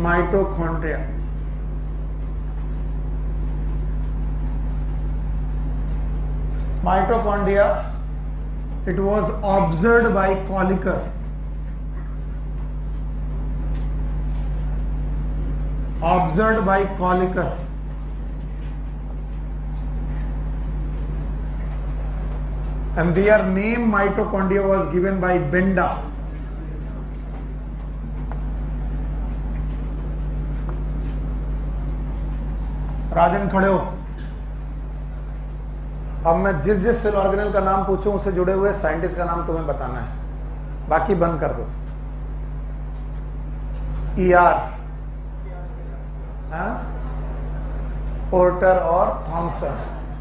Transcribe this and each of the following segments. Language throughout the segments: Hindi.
Mitochondria. Mitochondria, it was observed by Kolliker. Observed by Kolliker. And their name mitochondria was given by Benda. राजन खड़े हो। अब मैं जिस सेल ऑर्गेनल का नाम पूछूं उससे जुड़े हुए साइंटिस्ट का नाम तुम्हें बताना है, बाकी बंद कर दो। ER, पोर्टर और थॉमसन,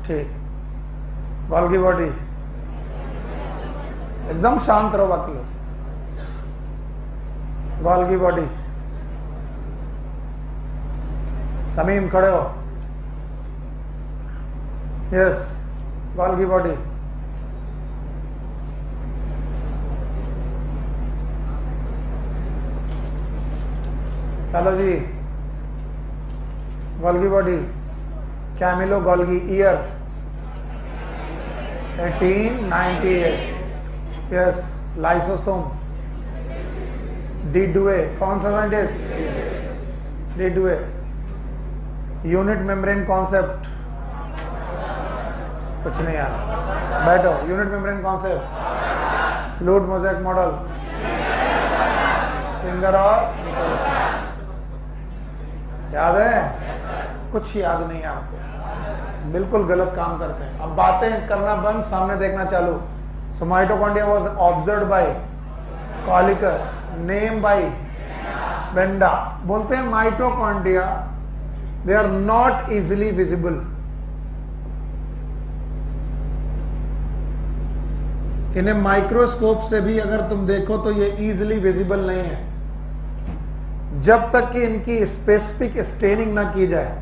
ठीक। गोल्गी बॉडी, एकदम शांत रहो बाकी लोग। गोल्गी बॉडी, समीम खड़े हो। Yes, Golgi body. चलो जी, Golgi body. Camillo Golgi, year 1898। Yes, lysosome, de Duve, कौन सा scientist? De Duve. Unit membrane concept, कुछ नहीं यार, बैठो। Unit membrane concept, fluid mosaic model, Singer और याद है? कुछ याद नहीं है आपको, बिल्कुल गलत काम करते हैं। अब बातें करना बंद, सामने देखना चालू। So mitochondria was observed by Kolliker, name by Benda. बोलते हैं mitochondria they are not easily visible. इन्हें माइक्रोस्कोप से भी अगर तुम देखो तो ये इजिली विजिबल नहीं है, जब तक कि इनकी स्पेसिफिक स्टेनिंग ना की जाए।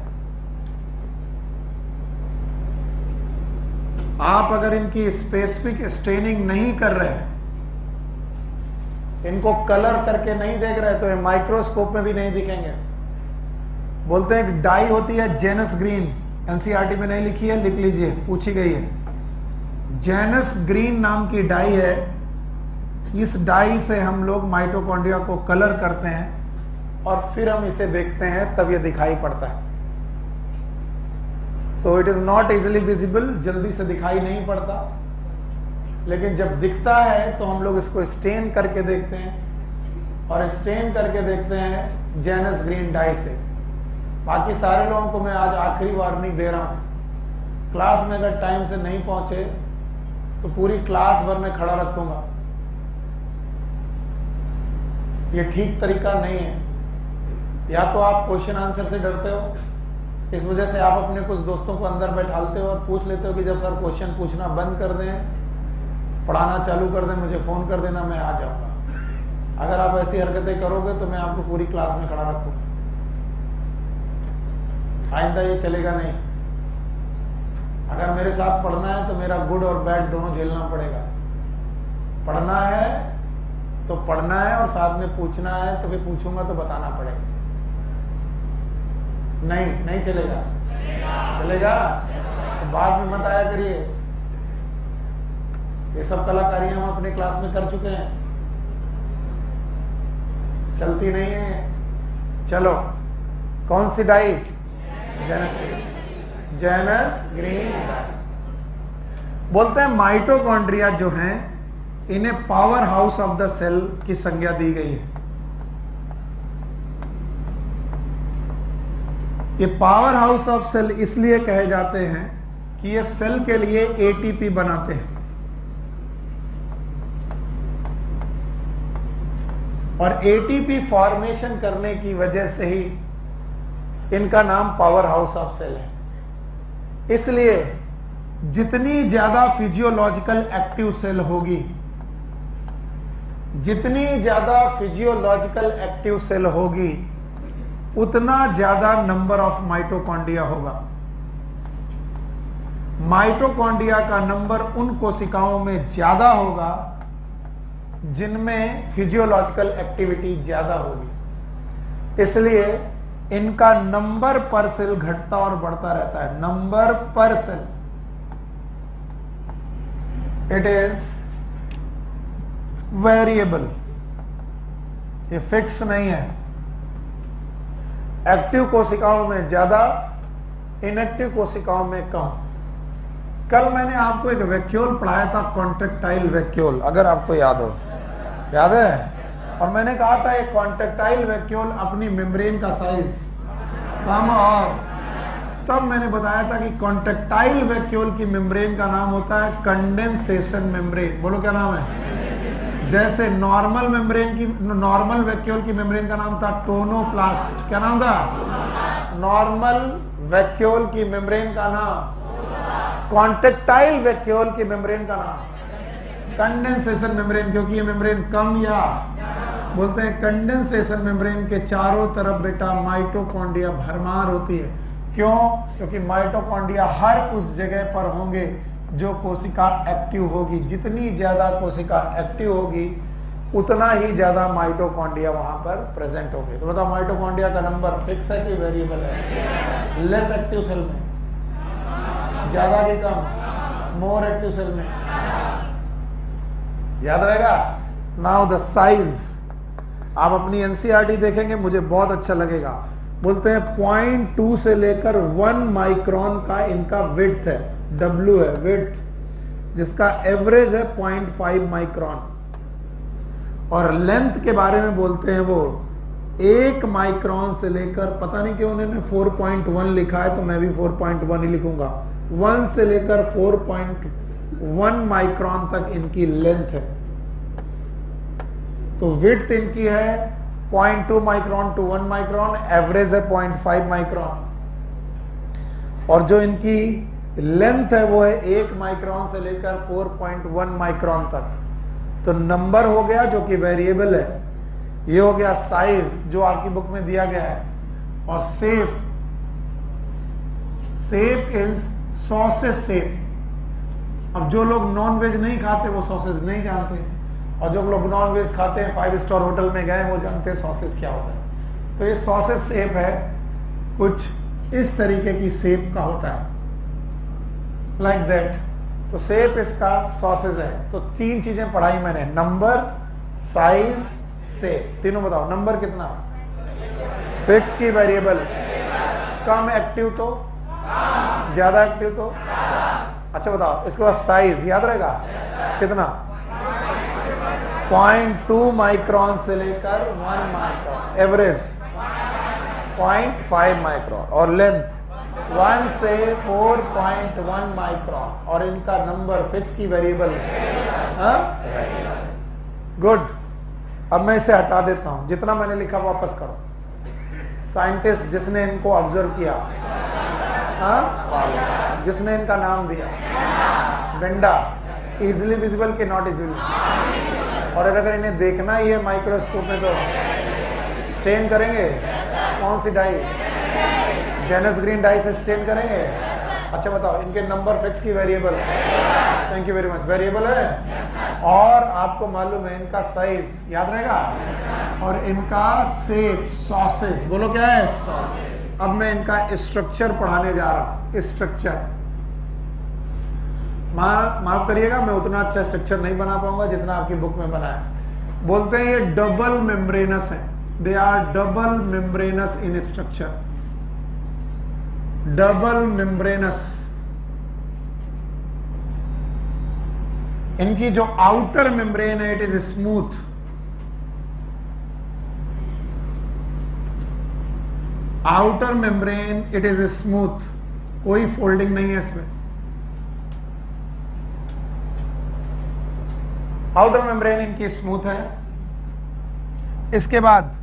आप अगर इनकी स्पेसिफिक स्टेनिंग नहीं कर रहे, इनको कलर करके नहीं देख रहे, तो ये माइक्रोस्कोप में भी नहीं दिखेंगे। बोलते हैं एक डाई होती है जेनस ग्रीन, एनसीईआरटी में नहीं लिखी है, लिख लीजिए, पूछी गई है। जेनस ग्रीन नाम की डाई है। इस डाई से हम लोग माइटोकॉन्ड्रिया को कलर करते हैं और फिर हम इसे देखते हैं, तब ये दिखाई पड़ता है। So it is not easily visible, जल्दी से दिखाई नहीं पड़ता, लेकिन जब दिखता है तो हम लोग इसको स्टेन करके देखते हैं, और स्टेन करके देखते हैं जेनस ग्रीन डाई से। बाकी सारे लोगों को मैं आज आखिरी वार्निंग दे रहा हूं, क्लास में अगर टाइम से नहीं पहुंचे तो पूरी क्लास भर में खड़ा रखूंगा। ये ठीक तरीका नहीं है। या तो आप क्वेश्चन आंसर से डरते हो, इस वजह से आप अपने कुछ दोस्तों को अंदर बैठालते हो और पूछ लेते हो कि जब सर क्वेश्चन पूछना बंद कर दें, पढ़ाना चालू कर दें, मुझे फोन कर देना, मैं आ जाऊंगा। अगर आप ऐसी हरकतें करोगे तो मैं आपको पूरी क्लास में खड़ा रखूंगा। आइंदा ये चलेगा नहीं। अगर मेरे साथ पढ़ना है तो मेरा गुड और बैड दोनों झेलना पड़ेगा। पढ़ना है तो पढ़ना है, और साथ में पूछना है तो फिर पूछूंगा तो बताना पड़ेगा। नहीं चलेगा? चलेगा? तो बाद में मत आया करिए। ये सब कलाकारी हम अपने क्लास में कर चुके हैं, चलती नहीं है। चलो, कौन सी डाई? Janus green dye. बोलते हैं माइटोकॉन्ड्रिया जो हैं, इन्हें power house of the cell की संज्ञा दी गई है। ये पावर हाउस ऑफ सेल इसलिए कहे जाते हैं कि ये सेल के लिए एटीपी बनाते हैं, और एटीपी फॉर्मेशन करने की वजह से ही इनका नाम पावर हाउस ऑफ सेल है। इसलिए जितनी ज्यादा फिजियोलॉजिकल एक्टिव सेल होगी, जितनी ज्यादा फिजियोलॉजिकल एक्टिव सेल होगी, उतना ज्यादा नंबर ऑफ माइटोकॉन्ड्रिया होगा। माइटोकॉन्ड्रिया का नंबर उन कोशिकाओं में ज्यादा होगा जिनमें फिजियोलॉजिकल एक्टिविटी ज्यादा होगी। इसलिए इनका नंबर पर सेल घटता और बढ़ता रहता है। नंबर पर सेल, इट इज वेरिएबल, ये फिक्स नहीं है। एक्टिव कोशिकाओं में ज्यादा, इनएक्टिव कोशिकाओं में कम। कल मैंने आपको एक वैक्यूल पढ़ाया था, कॉन्ट्रेक्टाइल वैक्यूल, अगर आपको याद हो, याद है? और मैंने कहा था एक कॉन्ट्रेक्टाइल वैक्यूल अपनी मेम्ब्रेन का साइज कम, और तब मैंने बताया था कि कॉन्ट्रेक्टाइल वैक्यूल की मेम्ब्रेन का नाम होता है कंडेंसेशन मेम्ब्रेन। बोलो क्या नाम है? जैसे नॉर्मल मेम्ब्रेन की, नॉर्मल वैक्यूल की मेम्ब्रेन का नाम था टोनोप्लास्ट। क्या नाम था? नॉर्मल वैक्यूल की मेम्ब्रेन का नाम, कॉन्ट्रेक्टाइल वैक्यूल की मेम्ब्रेन का नाम कंडेंसेशन मेम्ब्रेन, क्योंकि ये मेम्ब्रेन कम, या बोलते हैं कंडेंसेशन मेम्ब्रेन के चारों तरफ बेटा माइटोकॉन्ड्रिया भरमार होती है। क्यों? क्योंकि माइटोकॉन्ड्रिया हर उस जगह पर होंगे जो कोशिका एक्टिव होगी। जितनी ज्यादा कोशिका एक्टिव होगी उतना ही ज्यादा माइटोकॉन्ड्रिया वहां पर प्रेजेंट होंगे। तो बताओ माइटोकॉन्ड्रिया का नंबर फिक्स है कि वेरिएबल है? लेस एक्टिव सेल में ज्यादा कि कम? मोर एक्टिव सेल में। याद रहेगा? नाउ द साइज, आप अपनी एनसीईआरटी देखेंगे, मुझे बहुत अच्छा लगेगा। बोलते हैं 0.2 से लेकर 1 माइक्रोन का इनका विड्थ है, W है विड्थ, जिसका एवरेज है 0.5 माइक्रोन। और लेंथ के बारे में बोलते हैं वो 1 माइक्रोन से लेकर, पता नहीं क्यों उन्होंने 4.1 लिखा है, तो मैं भी 4.1 ही लिखूंगा। 1 से लेकर 4.1 माइक्रोन तक इनकी लेंथ है। तो विड्थ इनकी है 0.2 माइक्रोन टू 1 माइक्रोन, एवरेज है 0.5 माइक्रोन। और जो इनकी लेंथ है वो है 1 माइक्रोन से लेकर 4.1 माइक्रोन तक। तो नंबर हो गया जो कि वेरिएबल है, ये हो गया साइज जो आपकी बुक में दिया गया है। और shape, shape is sausage shape. अब जो लोग नॉन वेज नहीं खाते वो सॉसेज नहीं जानते, और जो लोग नॉन वेज खाते हैं 5 स्टार होटल में गए वो जानते हैं सॉसेज क्या होता है। तो ये सॉसेज शेप है, कुछ इस तरीके की शेप का होता है, लाइक दैट। तो शेप इसका सॉसेज है। तो 3 चीजें पढ़ाई मैंने, नंबर, साइज, शेप। तीनों बताओ, नंबर कितना? फिक्स की वेरिएबल? कम एक्टिव तो? ज्यादा एक्टिव तो? अच्छा बताओ, इसके बाद साइज याद रहेगा कितना? 0.2 माइक्रोन से लेकर 1 माइक्रोन, एवरेज 0.5 माइक्रोन, और लेंथ 1 से 4.1 माइक्रोन। और इनका नंबर फिक्स की वेरिएबल है। गुड। अब मैं इसे हटा देता हूं, जितना मैंने लिखा वापस करो। साइंटिस्ट जिसने इनको ऑब्जर्व किया, जिसने इनका नाम दिया, बेंडा। इजिली विजिबल के नॉट इजिली? और अगर इन्हें देखना ही है माइक्रोस्कोप में तो स्टेन करेंगे। कौन सी डाई? जेनस ग्रीन डाई से स्टेन करेंगे। अच्छा बताओ, इनके नंबर फिक्स की variable? Thank you very much, variable है। और आपको मालूम है इनका साइज याद रहेगा, और इनका शेप सॉसेज। बोलो क्या है? सॉसेज। अब मैं इनका स्ट्रक्चर पढ़ाने जा रहा हूं। स्ट्रक्चर माफ करिएगा, मैं उतना अच्छा स्ट्रक्चर नहीं बना पाऊंगा जितना आपकी बुक में बना है। बोलते हैं ये डबल मेम्ब्रेनस है, they are double membranous in structure. Double membranous. इनकी जो आउटर मेम्ब्रेन है it is smooth, outer membrane it is smooth, कोई फोल्डिंग नहीं है इसमें। आउटर मेम्ब्रेन इनकी स्मूथ है। इसके बाद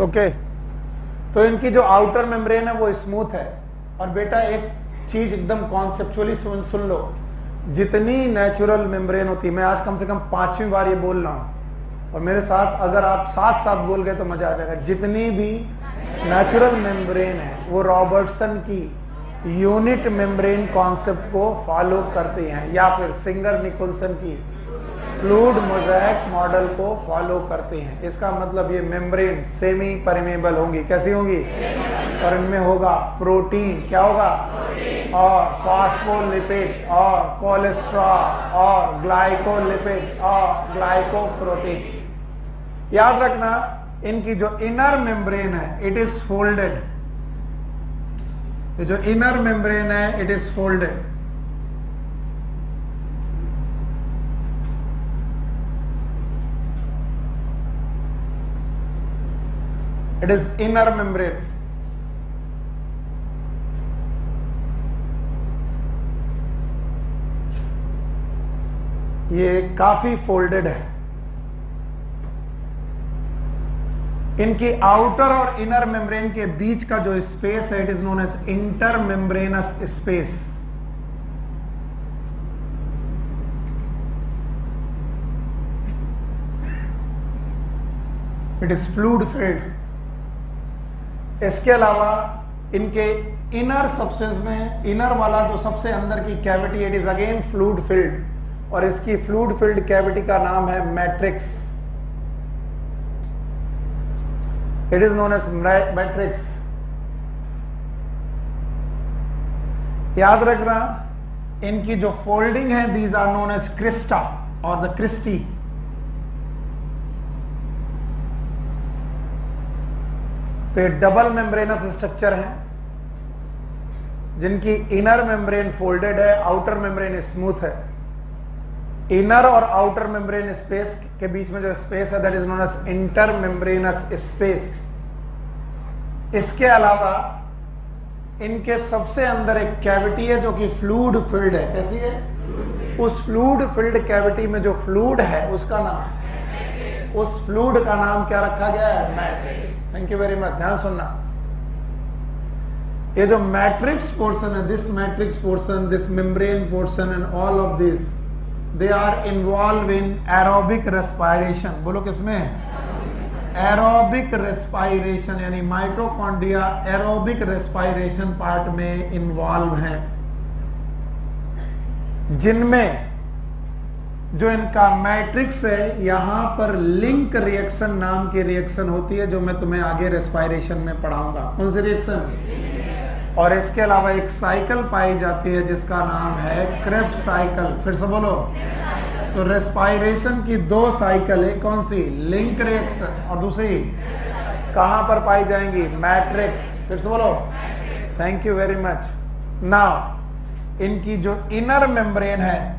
ओके तो इनकी जो आउटर मेम्ब्रेन है वो स्मूथ है। और बेटा एक चीज एकदम कॉन्सेप्चुअली सुन लो, जितनी नेचुरल मेम्ब्रेन होती है, मैं आज कम से कम 5वीं बार ये बोल रहा हूं और मेरे साथ अगर आप साथ साथ बोल गए तो मजा आ जाएगा। जितनी भी नेचुरल मेम्ब्रेन है वो रॉबर्टसन की यूनिट मेम्ब्रेन कॉन्सेप्ट को फॉलो करते हैं या फिर सिंगर निकोलसन की फ्लूइड मोज़ेक मॉडल को फॉलो करते हैं। इसका मतलब ये मेम्ब्रेन सेमी परमेबल होंगी। कैसी होंगी? और इनमें होगा प्रोटीन, क्या होगा? और फॉस्फोलिपिड और कोलेस्ट्रॉल और ग्लाइकोलिपिड और ग्लाइकोप्रोटीन। याद रखना इनकी जो इनर मेम्ब्रेन है इट इज फोल्डेड, जो इनर मेम्ब्रेन है it is folded. It is inner membrane. ये काफी फोल्डेड है। इनकी आउटर और इनर मेम्ब्रेन के बीच का जो स्पेस है it is known as inter membranous space. It is fluid filled. इसके अलावा इनके इनर सब्सटेंस में इनर वाला जो सबसे अंदर की cavity it is again fluid filled और इसकी फ्लूइड फिल्ड कैविटी का नाम है matrix. It is known as matrix. याद रखना इनकी जो फोल्डिंग है these are known as crista और द क्रिस्टी। तो ये डबल मेम्ब्रेनस स्ट्रक्चर है जिनकी इनर मेम्ब्रेन फोल्डेड है, आउटर मेम्ब्रेन स्मूथ है। इनर और आउटर मेम्ब्रेन स्पेस के बीच में जो स्पेस है that is known as inter membranous space. इसके अलावा इनके सबसे अंदर एक कैविटी है जो कि फ्लूइड फिल्ड है। कैसी है? उस फ्लूइड फिल्ड कैविटी में जो फ्लूइड है उसका नाम, उस फ्लूइड का नाम क्या रखा गया है? Matrix. Thank you very much. ध्यान सुनना, ये जो मैट्रिक्स पोर्शन है, this matrix portion, this membrane portion and all of this they are involve in aerobic respiration. बोलो किसमें? एरोबिक रेस्पायरेशन, यानी माइटोकॉन्ड्रिया एरोबिक रेस्पायरेशन पार्ट में इन्वॉल्व हैं, जिनमें जो इनका मैट्रिक्स है यहां पर लिंक रिएक्शन नाम की रिएक्शन होती है जो मैं तुम्हें आगे रेस्पायरेशन में पढ़ाऊंगा। कौन सी रिएक्शन? और इसके अलावा एक साइकिल पाई जाती है जिसका नाम है क्रेब्स साइकिल। फिर से बोलो। तो रेस्पायरेशन की दो साइकिल, एक कौन सी? लिंक रिएक्शन, और दूसरी कहां पर पाई जाएंगी? मैट्रिक्स। फिर से बोलो। Thank you very much. Now इनकी जो इनर मेम्ब्रेन है,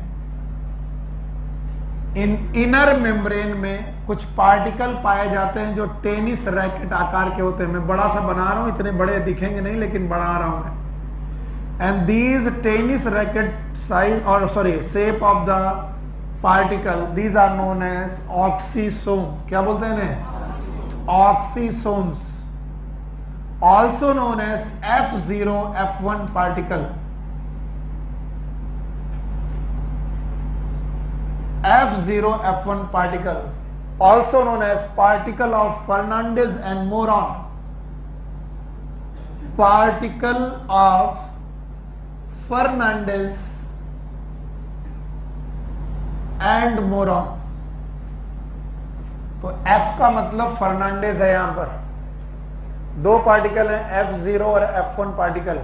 इन इनर मेम्ब्रेन में कुछ पार्टिकल पाए जाते हैं जो टेनिस रैकेट आकार के होते हैं। मैं बड़ा सा बना रहा हूं, इतने बड़े दिखेंगे नहीं लेकिन बना रहा हूं मैं। And these tennis racket size और shape of the particle these are known as oxysome. क्या बोलते हैं इन्हें? Oxysomes, also known as F0 F1 पार्टिकल। F0 F1 particle, also known as particle of Fernandez and Moron. Particle of Fernandez and Moron. तो F का मतलब फर्नांडेज है। यहां पर दो पार्टिकल हैं, F0 और F1 पार्टिकल।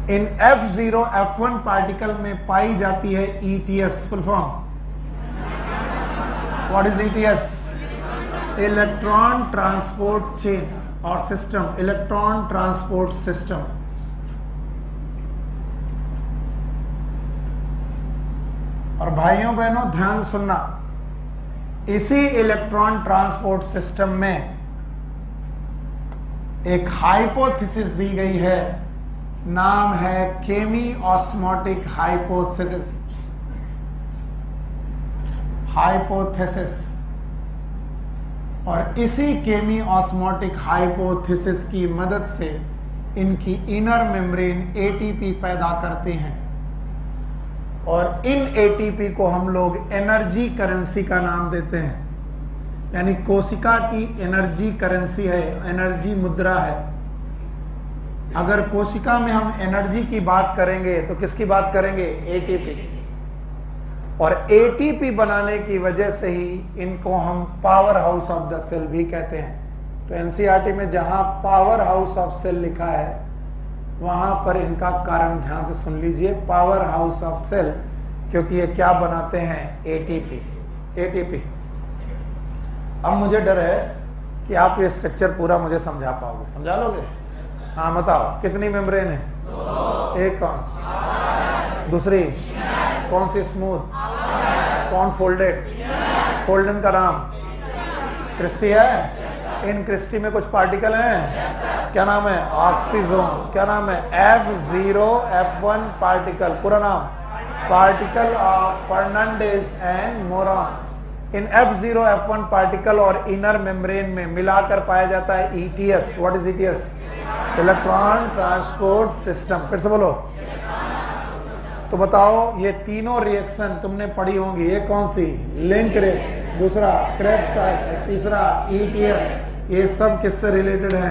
इन F0 F1 पार्टिकल में पाई जाती है ETS। Full form what is ETS? Electron transport chain और सिस्टम, इलेक्ट्रॉन ट्रांसपोर्ट सिस्टम। और भाइयों बहनों ध्यान सुनना, इसी इलेक्ट्रॉन ट्रांसपोर्ट सिस्टम में एक हाइपोथेसिस दी गई है, नाम है केमी ऑस्मोटिक हाइपोथेसिस। हाइपोथेसिस। और इसी केमी ऑस्मोटिक हाइपोथेसिस की मदद से इनकी इनर मेम्ब्रेन एटीपी पैदा करते हैं और इन एटीपी को हम लोग एनर्जी करेंसी का नाम देते हैं। यानी कोशिका की एनर्जी करेंसी है, एनर्जी मुद्रा है। अगर कोशिका में हम एनर्जी की बात करेंगे तो किसकी बात करेंगे? एटीपी। और एटीपी बनाने की वजह से ही इनको हम power house of the cell भी कहते हैं। तो एनसीईआरटी में जहां पावर हाउस ऑफ सेल लिखा है वहां पर इनका कारण ध्यान से सुन लीजिए, पावर हाउस ऑफ सेल, क्योंकि ये क्या बनाते हैं? एटीपी। एटीपी। अब मुझे डर है कि आप ये स्ट्रक्चर पूरा मुझे समझा पाओगे। समझा लोगे? हाँ बताओ, कितनी मेम्ब्रेन है? एक कौन? दूसरी कौन सी? स्मूथ। कौन फोल्डेड? फोल्डन का नाम क्रिस्टी है। इन क्रिस्टी में कुछ पार्टिकल हैं, क्या नाम है? ऑक्सीजोम। क्या नाम है? F0F1 particle. पूरा नाम? Particle of Fernandez and moron. In F0F1 particle और इनर मेम्ब्रेन में मिलाकर पाया जाता है ETS। What is ETS? Electron transport system. फिर से बोलो। तो बताओ, ये तीनों रिएक्शन तुमने पढ़ी होंगी। ये कौन सी? लिंक रिएक्शन, दूसरा क्रेब्स साइकिल, तीसरा ETS। ये सब किससे रिलेटेड है?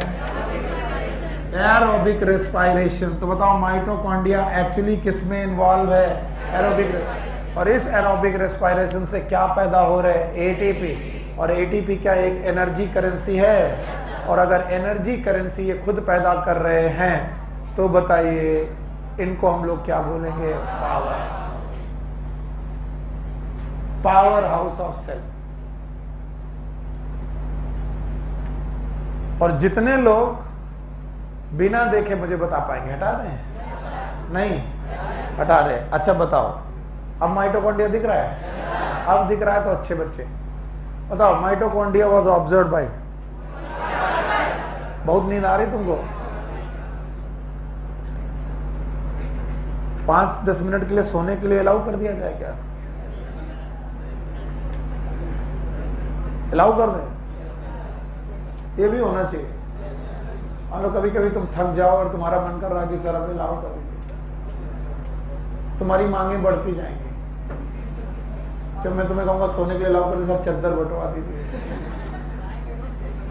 Aerobic respiration. तो बताओ, माइटोकॉन्ड्रिया एक्चुअली किस में इन्वॉल्व है? Aerobic respiration. और इस एरोबिक रेस्पिरेशन से क्या पैदा हो रहा है? एटीपी। और एटीपी क्या एक एनर्जी करेंसी है? और अगर एनर्जी करेंसी ये खुद पैदा कर रहे हैं तो बताइए इनको हम लोग क्या बोलेंगे? Power house of cell. और जितने लोग बिना देखे मुझे बता पाएंगे, हटा दें? नहीं हटा रहे। अच्छा बताओ, अब माइटोकॉन्ड्रिया दिख रहा है? अब दिख रहा है तो अच्छे बच्चे बताओ, माइटोकॉन्ड्रिया वाज ऑब्जर्व्ड बाय। बहुत नींद आ रही तुमको? 5-10 मिनट के लिए सोने के लिए अलाउ कर दिया जाए क्या? अलाउ कर दे? ये भी होना चाहिए। मान लो कभी कभी तुम थक जाओ और तुम्हारा मन कर रहा है कि सर अभी अलाउ कर दीजिए, तुम्हारी मांगे बढ़ती जाएंगी। जब मैं तुम्हें कहूंगा सोने के लिए अलाउ कर दीजिए, सर चद्दर बंटवा दीजिए।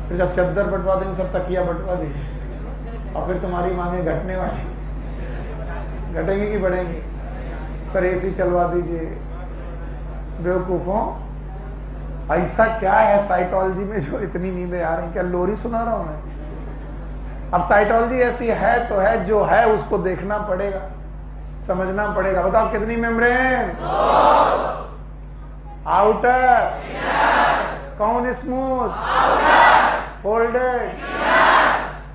फिर जब चद्दर बंटवा देंगे, सब तकिया बंटवा दीजिए। और फिर तुम्हारी मांगे घटने वाली, घटेंगी कि बढ़ेंगी? सर एसी चलवा दीजिए। बेवकूफों, ऐसा क्या है साइटोलॉजी में जो इतनी नींदें आ रही? क्या लोरी सुना रहा हूं मैं? अब साइटोलॉजी ऐसी है तो है, जो है उसको देखना पड़ेगा, समझना पड़ेगा। बताओ कितनी मेम्ब्रेन? आउटर। कौन स्मूथ? फोल्डेड।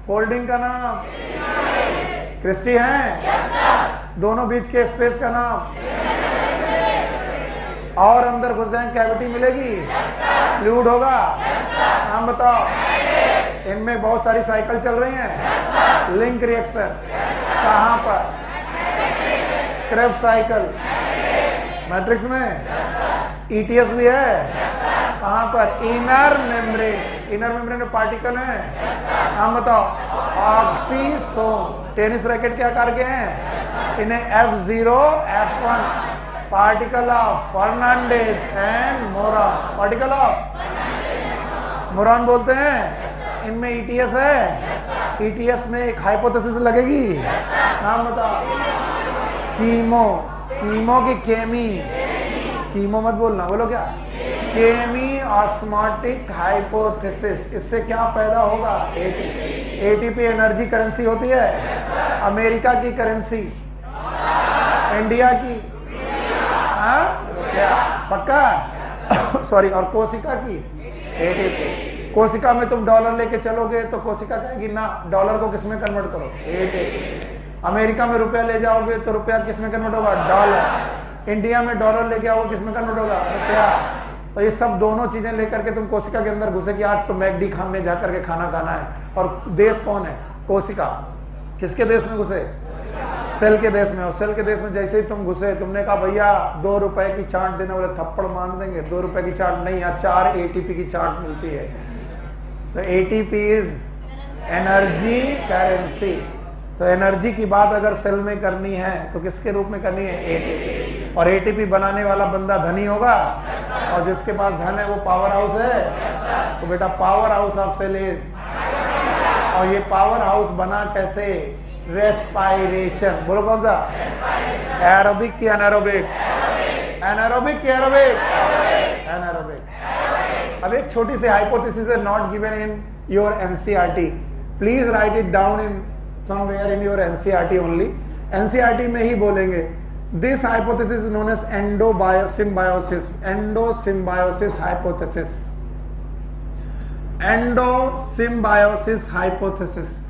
फोल्डिंग का नाम क्रिस्टी है। दोनों बीच के स्पेस का नाम? और अंदर घुस जाए कैविटी मिलेगी? फ्लूइड होगा? नाम बताओ। इनमें बहुत सारी साइकिल चल रही हैं। लिंक रिएक्शन कहां पर? क्रेब्स साइकिल मैट्रिक्स में। ETS भी है कहां पर? Inner membrane. इनर मेम्ब्रेन में पार्टिकल है, नाम बताओ। ऑक्सीसोम। टेनिस रैकेट के आकार के हैं। इन्हें F0F1 particle of Fernandez and moron, particle of moron बोलते हैं। इनमें ETS है। ETS में एक हाइपोथेसिस लगेगी, नाम बताओ। कीमो। कीमो की केमी, कीमो मत बोलना, बोलो क्या? केमी ऑस्मोटिक हाइपोथेसिस। इससे क्या पैदा होगा? एटीपी एनर्जी करेंसी होती है। अमेरिका की करेंसी, इंडिया की क्या? पक्का? सॉरी। और कोशिका की एटीपी। कोशिका में तुम डॉलर लेके चलोगे तो कोशिका कहेगी ना, डॉलर को किस में कन्वर्ट करो? एटीपी। अमेरिका में रुपया ले जाओगे तो रुपया किस में कन्वर्ट होगा? डॉलर। इंडिया में डॉलर लेके आओगे, किस में कन्वर्ट होगा? रुपया। तो ये सब दोनों चीजें लेकर के तुम कोशिका के अंदर घुसे कि आज तो मैकडी खान में जाकर के खाना खाना है। और देश कौन है? कोशिका। किसके देश में घुसे? सेल के देश में। और सेल के देश में जैसे ही तुम घुसे, तुमने कहा भैया 2 रुपए की चाट देना, बोले थप्पड़ मार देंगे। 2 रुपए की चाट नहीं, यहाँ 4 ATP की चाट मिलती है। So ATP is energy currency. तो एनर्जी की बात अगर सेल में करनी है तो किसके रूप में करनी है? एटीपी। और एटीपी बनाने वाला बंदा धनी होगा, और जिसके पास धन है वो पावर हाउस है। तो बेटा power house of cell is, और ये पावर हाउस बना कैसे? रेस्पायरेशन। बोलो कौन सा? एरोबिक की एनारोबिक? एनारोबिक की एरोबिक? एनारोबिक। अब एक छोटी सी हाइपोथेसिस है, not given in your NCERT, please write it down in somewhere in your NCERT only. NCERT में ही बोलेंगे। This hypothesis is known as endosymbiosis. Endosymbiosis hypothesis. Endosymbiosis hypothesis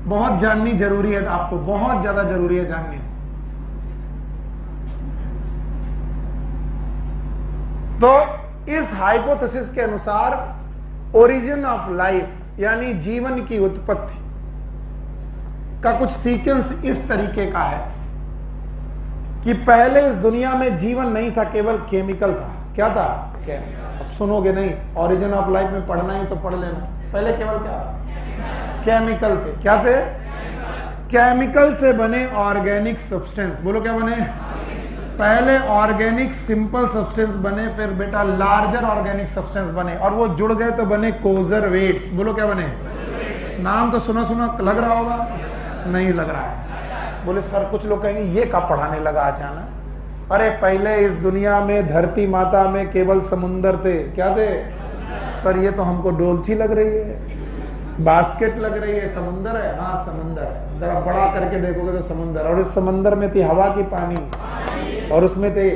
बहुत जाननी जरूरी है, आपको बहुत ज्यादा जरूरी है जाननी। तो इस हाइपोथेसिस के अनुसार ओरिजिन ऑफ लाइफ यानी जीवन की उत्पत्ति का कुछ सीक्वेंस इस तरीके का है कि पहले इस दुनिया में जीवन नहीं था, केवल केमिकल था। क्या था? अब सुनोगे नहीं, ओरिजिन ऑफ लाइफ में पढ़ना ही तो पढ़ लेना। पहले केवल क्या? केमिकल थे। क्या थे? केमिकल से बने ऑर्गेनिक सब्सटेंस। बोलो क्या बने? पहले ऑर्गेनिक सिंपल सब्सटेंस बने, फिर बेटा लार्जर ऑर्गेनिक सब्सटेंस बने, और वो जुड़ गए तो बने कोजरवेट्स। बोलो क्या बने? नाम तो सुना सुना लग रहा होगा, नहीं लग रहा है। बोले सर कुछ लोग कहेंगे ये कब पढ़ाने लगा अचानक? अरे पहले इस दुनिया में धरती माता में केवल समुंदर थे। क्या थे? सर ये तो हमको डोलची लग रही है, बास्केट लग रही है, समुंदर है। हाँ समुंदर है, जरा बड़ा करके देखोगे तो समुंदर। और इस समुंदर में थी हवा की पानी, और उसमें थे,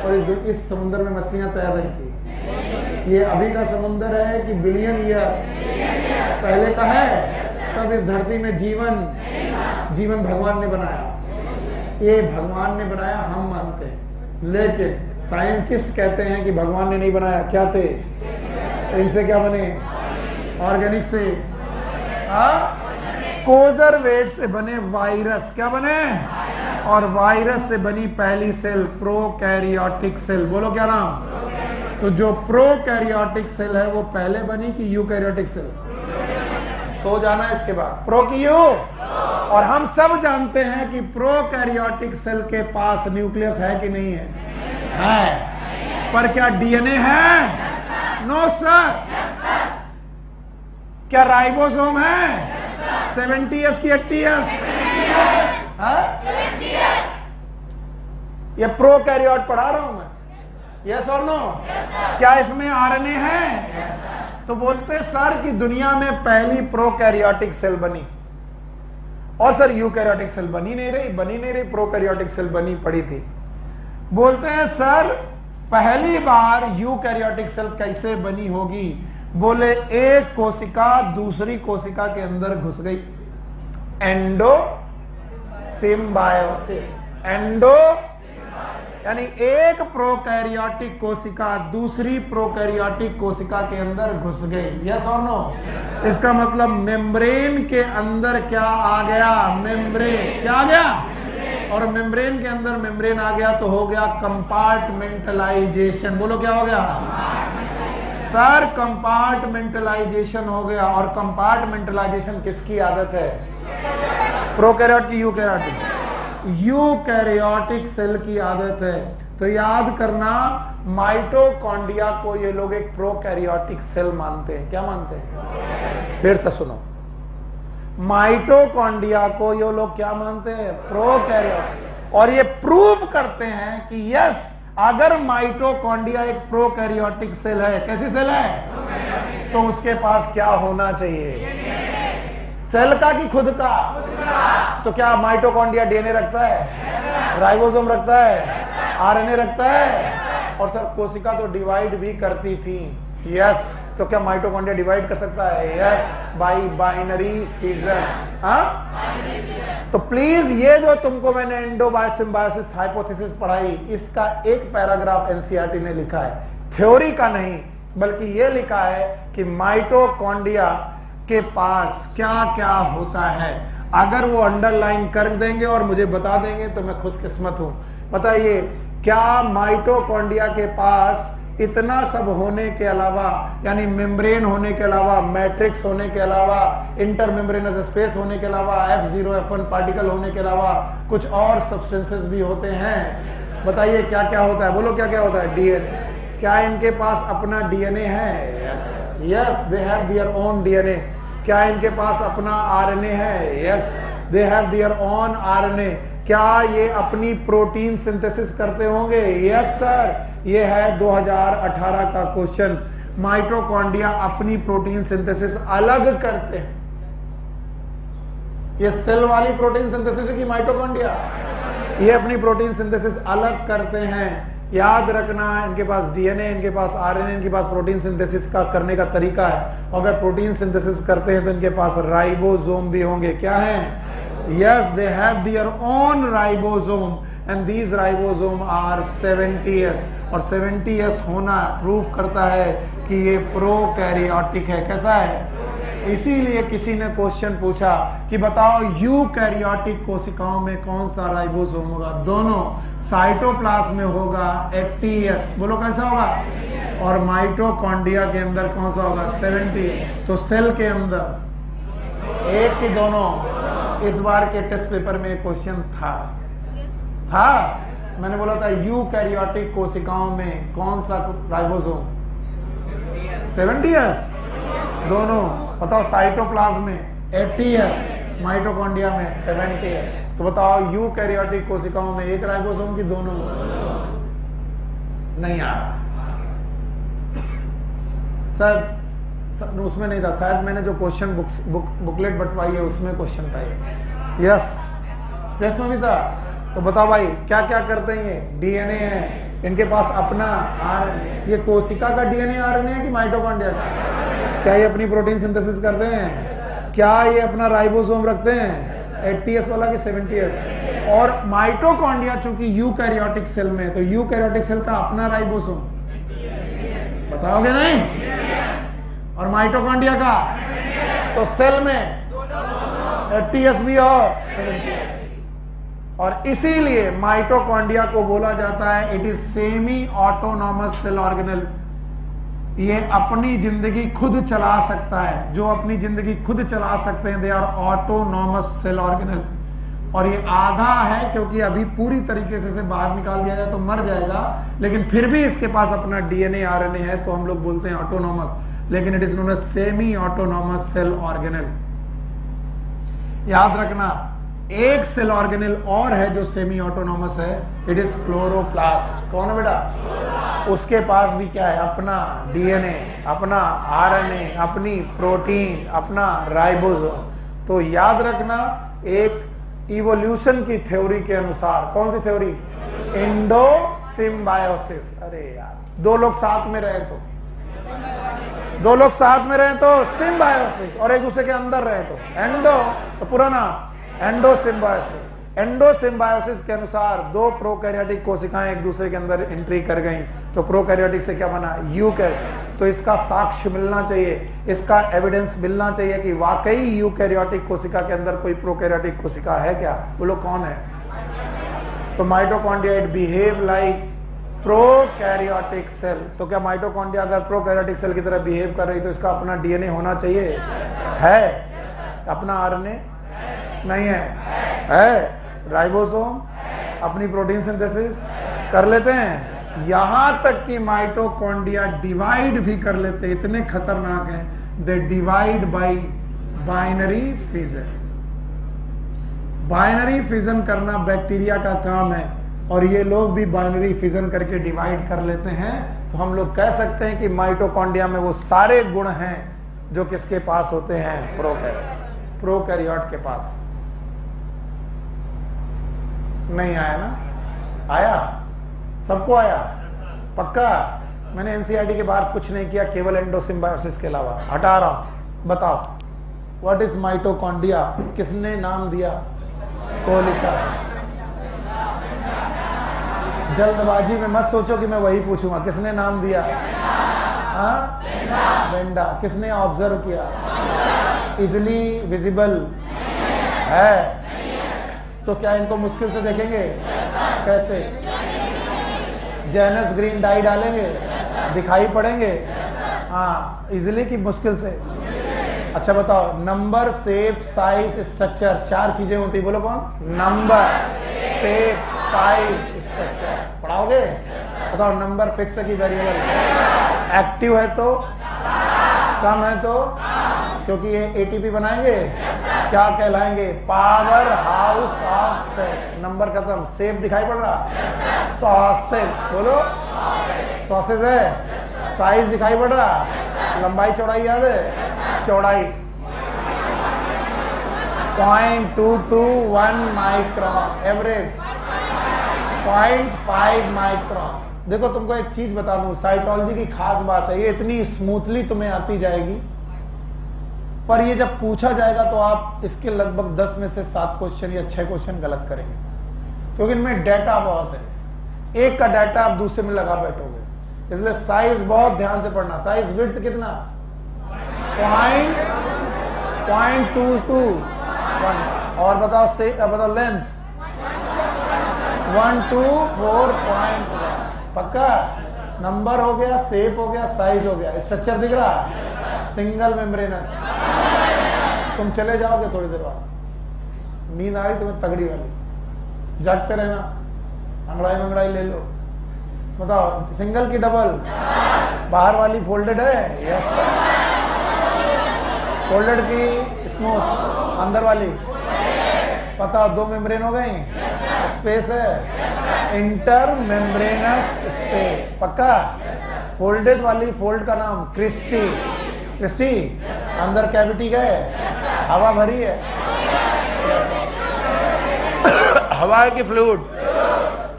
और इस समुंदर में मछलियां तैर रही थी। ये अभी का समुंदर है कि बिलियन ईयर पहले का है? तब इस धरती में जीवन भगवान ने बनाया। ये भगवान ने बनाया हम मानते हैं, लेकिन साइंटिस्ट कहते हैं कि भगवान ने नहीं बनाया। क्या थे? तो इनसे क्या बने? ऑर्गेनिक से, कोजरवेट से बने वायरस। क्या बने? और वायरस से बनी पहली सेल प्रोकैरियोटिक सेल। बोलो क्या नाम? तो जो प्रोकैरियोटिक सेल है वो पहले बनी कि यूकैरियोटिक सेल? सो जाना इसके बाद। प्रो की यू। और हम सब जानते हैं कि प्रोकैरियोटिक सेल के पास न्यूक्लियस है कि नहीं है? है। पर क्या डीएनए है? No sir. क्या राइबोसोम है? 70s की 80s? ये प्रोकैरियोट पढ़ा रहा हूं मैं, यस और नो? क्या इसमें आरएनए है? तो बोलते सर कि दुनिया में पहली प्रोकैरियोटिक सेल बनी, और सर यूकैरियोटिक सेल बनी नहीं रही, प्रोकैरियोटिक सेल बनी पड़ी थी। बोलते हैं सर पहली बार यूकैरियोटिक सेल कैसे बनी होगी? बोले एक कोशिका दूसरी कोशिका के अंदर घुस गई, एंडो सिम्बायोसिस। एंडो यानी एक प्रोकैरियोटिक कोशिका दूसरी प्रोकैरियोटिक कोशिका के अंदर घुस गई। यस और नो? इसका मतलब मेम्ब्रेन के अंदर क्या आ गया? मेम्ब्रेन। क्या आ गया? और मेम्ब्रेन के अंदर मेम्ब्रेन आ गया तो हो गया कंपार्टमेंटलाइजेशन। बोलो क्या हो गया? सर कंपार्टमेंटलाइजेशन हो गया। और कंपार्टमेंटलाइजेशन किसकी आदत है? प्रोकैरियोट की यूकैरियोटिक? यूकैरियोटिक सेल की आदत है। तो याद करना, माइटोकॉन्ड्रिया को ये लोग एक प्रोकैरियोटिक सेल मानते हैं। क्या मानते हैं? फिर से सुनो, माइटोकॉन्ड्रिया को ये लोग क्या मानते हैं? प्रोकैरियोटिक। और ये प्रूव करते हैं कि यस, अगर माइटोकॉन्ड्रिया एक प्रोकैरियोटिक सेल है, कैसी सेल है, तो उसके पास क्या होना चाहिए? सेल का कि खुद का? तो क्या माइटोकॉन्ड्रिया डीएनए रखता है? राइबोसोम रखता है? आरएनए रखता है? और सर कोशिका तो डिवाइड भी करती थी। यस। तो क्या माइटोकॉन्ड्रिया डिवाइड कर सकता है? Yes, bye binary fission. तो प्लीज ये जो तुमको मैंने एंडोसिम्बायोसिस हाइपोथेसिस पढ़ाई, इसका एक पैराग्राफ एनसीईआरटी ने लिखा है, थ्योरी का नहीं, बल्कि ये लिखा है कि माइटोकॉन्ड्रिया के पास क्या क्या होता है। अगर वो अंडरलाइन कर देंगे और मुझे बता देंगे तो मैं खुशकिस्मत हूं। बताइए, क्या माइटोकॉन्ड्रिया के पास इतना सब होने के अलावा, यानी मेम्ब्रेन होने के अलावा, मैट्रिक्स होने के अलावा, इंटर मेम्ब्रेनस स्पेस होने के अलावा, F0 F1 पार्टिकल होने के अलावा कुछ और सब्सटेंसेस भी होते हैं। बताइए क्या क्या होता है, बोलो क्या क्या होता है। डीएनए। क्या इनके पास अपना डीएनए है? Yes, they have their own DNA. क्या इनके पास अपना आरएनए है? Yes, they have their own RNA. क्या ये अपनी प्रोटीन सिंथेसिस करते होंगे? Yes sir. ये है 2018 का क्वेश्चन। माइटोकॉन्ड्रिया अपनी प्रोटीन सिंथेसिस अलग करते हैं। ये सेल वाली प्रोटीन सिंथेसिस है कि माइटोकॉन्ड्रिया? ये अपनी प्रोटीन सिंथेसिस अलग करते हैं। याद रखना, इनके पास डीएनए, इनके पास आरएनए, इनके पास प्रोटीन सिंथेसिस का करने का तरीका है। अगर प्रोटीन सिंथेसिस करते हैं तो इनके पास राइबोसोम भी होंगे। क्या है? Yes, they have their own ribosome and these ribosome are 70S। और 70S होना प्रूव करता है कि ये प्रोकैरियोटिक है। कैसा है? इसीलिए किसी ने क्वेश्चन पूछा कि बताओ यूकैरियोटिक कोशिकाओं में कौन सा राइबोसोम होगा? दोनों। साइटोप्लाज्म में होगा 80S, बोलो कैसा होगा? और माइटोकॉन्ड्रिया के अंदर कौन सा होगा? 70। तो सेल के अंदर एक की दोनों? इस बार के टेस्ट पेपर में क्वेश्चन था मैंने बोला था यूकैरियोटिक कोशिकाओं में कौन सा राइबोसोम? 70S दोनों। बताओ साइटोप्लाज्म में 80S, माइटोकॉन्ड्रिया में 70S। तो बताओ यूकैरियोटिक कोशिकाओं में एक राइबोसोम की दोनों? नहीं आ रहा सर, उसमें नहीं था शायद। मैंने जो क्वेश्चन बुकलेट बंटवाई है उसमें क्वेश्चन था ये। यस, टेस्ट में भी था। तो बताओ भाई क्या क्या करते हैं ये? डीएनए है, इनके पास अपना आरएनए। ये कोशिका का डीएनए आरएनए है कि माइटोकॉन्ड्रिया का? क्या ये अपनी प्रोटीन सिंथेसिस करते हैं? क्या ये अपना राइबोसोम रखते हैं? 80S वाला कि 70S? और माइटोकॉन्ड्रिया चूंकि यूकैरियोटिक सेल में है तो यूकैरियोटिक सेल का अपना राइबोसोम बताओगे नहीं? और माइटोकॉन्ड्रिया का? तो सेल में 80S भी और 70S। और इसीलिए माइटोकॉन्ड्रिया को बोला जाता है it is semi autonomous cell organelle. ये अपनी जिंदगी खुद चला सकता है। जो अपनी जिंदगी खुद चला सकते हैं they are autonomous cell organelle. और ये आधा है क्योंकि अभी पूरी तरीके से इसे बाहर निकाल दिया जाए तो मर जाएगा, लेकिन फिर भी इसके पास अपना डीएनए आरएनए है तो हम लोग बोलते हैं ऑटोनॉमस, लेकिन it is known as semi autonomous cell organelle. याद रखना, एक सेल ऑर्गेनल और है जो सेमी ऑटोनॉमस है, इट इज क्लोरोप्लास्ट। कौन है बेटा? उसके पास भी क्या है? अपना डीएनए, अपना आरएनए, अपनी प्रोटीन, अपना राइबोसोम। तो याद रखना, एक इवोल्यूशन की थ्योरी के अनुसार, कौन सी थ्योरी? Indo symbiosis. अरे यार, दो लोग साथ में रहे तो सिम्बायोसिस, और एक दूसरे के अंदर रहे तो एंडो। तो पूरा नाम एंडो सिम्बायोसिस। एंडो सिम्बायोसिस के अनुसार दो प्रोकैरियोटिक कोशिकाएं एक दूसरे के अंदर एंट्री कर गई तो प्रोकैरियोटिक से क्या बना? यूकैरियोटिक। तो इसका साक्ष्य मिलना चाहिए, इसका एविडेंस मिलना चाहिए कि वाकई यूकैरियोटिक कोशिका के अंदर कोई प्रोकैरियोटिक कोशिका है क्या? बोलो कौन है? तो mitochondria it behave like prokaryotic cell. तो क्या माइटोकॉन्ड्रिया अगर प्रोकैरियोटिक सेल की तरह बिहेव कर रही तो इसका अपना डीएनए होना चाहिए? है। अपना आरएनए नहीं है? राइबोसोम अपनी प्रोटीन सिंथेसिस कर लेते हैं। यहां तक कि माइटोकॉन्ड्रिया डिवाइड भी कर लेते, इतने खतरनाक हैं। They divide by binary fission. Binary fission करना बैक्टीरिया का काम है और ये लोग भी बाइनरी फिजन करके डिवाइड कर लेते हैं। तो हम लोग कह सकते हैं कि माइटोकॉन्ड्रिया में वो सारे गुण हैं जो किसके पास होते हैं? प्रोकैरियोट के पास। नहीं आया ना? आया? सबको आया? पक्का? मैंने एनसीईआरटी के बाहर कुछ नहीं किया, केवल एंडोसिम्बायोसिस के अलावा हटा रहा हूं। बताओ व्हाट इज माइटोकॉन्ड्रिया? किसने नाम दिया? कोलिका। जल्दबाजी में मत सोचो कि मैं वही पूछूंगा। किसने नाम दिया? वेंडा। किसने ऑब्जर्व किया? इजिली विजिबल है। तो क्या इनको मुश्किल से देखेंगे? कैसे? जेनस ग्रीन डाई डालेंगे? दिखाई पड़ेंगे? हाँ, इजिली कि मुश्किल से? अच्छा बताओ, नंबर, शेप, साइज, स्ट्रक्चर, 4 चीजें होती, बोलो कौन? Number, shape, size, structure. पढ़ाओगे? बताओ, नंबर फिक्स है कि वेरिएबल? एक्टिव है तो, कम है तो, क्योंकि ये एटीपी बनाएंगे, क्या कहलाएंगे? Power house of cell. Number खत्म। शेप दिखाई पड़ रहा? सॉसेज, बोलो सॉसेज है। साइज दिखाई पड़ रहा? लंबाई चौड़ाई याद है? चौड़ाई 0.221 माइक्रोन, एवरेज 0.5 माइक्रोन। देखो तुमको एक चीज बता दूं, साइटोलॉजी की खास बात है, ये इतनी स्मूथली तुम्हें आती जाएगी, पर ये जब पूछा जाएगा तो आप इसके लगभग 10 में से 7 क्वेश्चन या 6 क्वेश्चन गलत करेंगे, क्योंकि इनमें डाटा बहुत है। एक का डाटा आप दूसरे में लगा बैठोगे, इसलिए साइज बहुत ध्यान से पढ़ना। साइज विड्थ कितना? 0.221। और बताओ से, बताओ लेंथ 124.1। पक्का? नंबर हो गया, शेप हो गया, साइज हो गया, स्ट्रक्चर दिख रहा? Single membranes. तुम चले जाओगे थोड़ी देर बाद, नींद आ रही तुम्हें तगड़ी वाली, जागते रहना, अंगड़ाई मंगड़ाई ले लो। बताओ, सिंगल की डबल? बाहर वाली फोल्डेड है? Yes sir. फोल्डेड की स्मूथ? अंदर वाली? बताओ, 2 मेम्ब्रेन हो गई? स्पेस है? Inter membranous space. पक्का? फोल्डेड वाली फोल्ड का नाम क्रिस्टी। क्रिस्टी, अंदर कैविटी गए, हवा भरी है? हवा है कि फ्लूइड?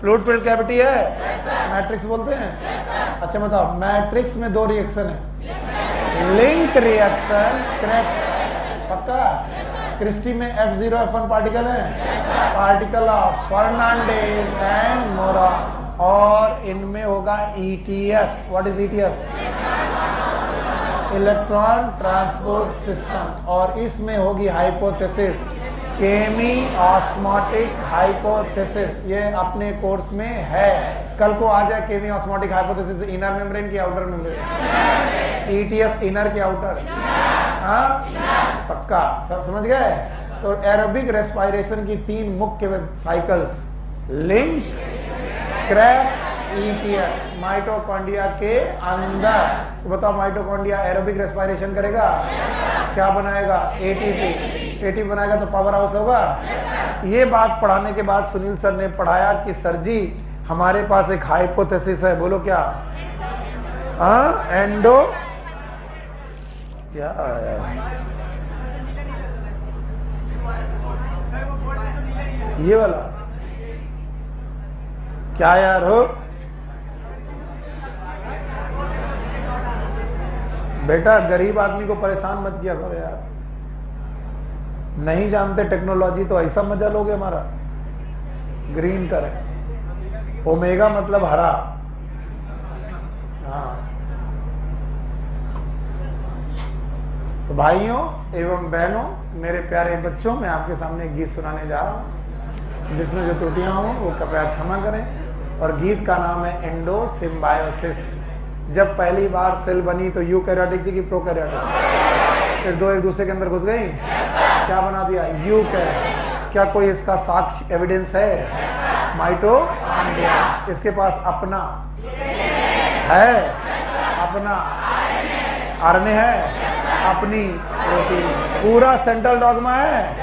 फ्लूइड फिल्ड कैविटी है, मैट्रिक्स बोलते हैं। अच्छा बताओ, मैट्रिक्स में 2 रिएक्शन है, लिंक रिएक्शन, क्रेब्स। पक्का? क्रिस्टी में F0 F1 पार्टिकल है, पार्टिकल ऑफ फर्नांडीज एंड मोरन, और इनमें होगा ETS। What is ETS? Electron transport system. और इसमें होगी हाइपोथेसिस, केमी ऑस्मोटिक हाइपोथेसिस। ये अपने कोर्स में है, कल को आ जाए केमी ऑस्मोटिक हाइपोथेसिस। इनर मेम्ब्रेन की आउटर मेम्ब्रेन? ETS इनर की आउटर? हाँ, पक्का? सब समझ गए? तो एरोबिक रेस्पिरेशन की 3 मुख्य cycles, link, crack, ETS, mitochondria के अंदर। तो बताओ, माइटोकॉन्ड्रिया एरोबिक रेस्पिरेशन करेगा, क्या बनाएगा? ATP बनाएगा तो पावर हाउस होगा। ये बात पढ़ाने के बाद सुनील सर ने पढ़ाया कि सर जी हमारे पास एक हाइपोथेसिस है, बोलो क्या? एंडो, क्या आया? ये वाला क्या यार हो बेटा, गरीब आदमी को परेशान मत किया करो यार। नहीं जानते टेक्नोलॉजी तो ऐसा मजा लोगे हमारा। ग्रीन करें, ओमेगा मतलब हरा। हाँ, तो भाइयों एवं बहनों, मेरे प्यारे बच्चों, मैं आपके सामने एक गीत सुनाने जा रहा हूँ, जिसमें जो त्रुटियां हों वो कृपया क्षमा करें। और गीत का नाम है एंडो सिम्बायोसिस। जब पहली बार सेल बनी तो यूकैरियोटिक थी कि प्रोकैरियोटिक? फिर 2 एक दूसरे के अंदर घुस गई, क्या बना दिया? यूकैरियोटिक। क्या कोई इसका साक्ष्य एविडेंस है? माइटोकॉन्ड्रिया। इसके पास अपना है, अपना आरएनए है, अपनी प्रोटीन, पूरा सेंट्रल डॉग्मा है,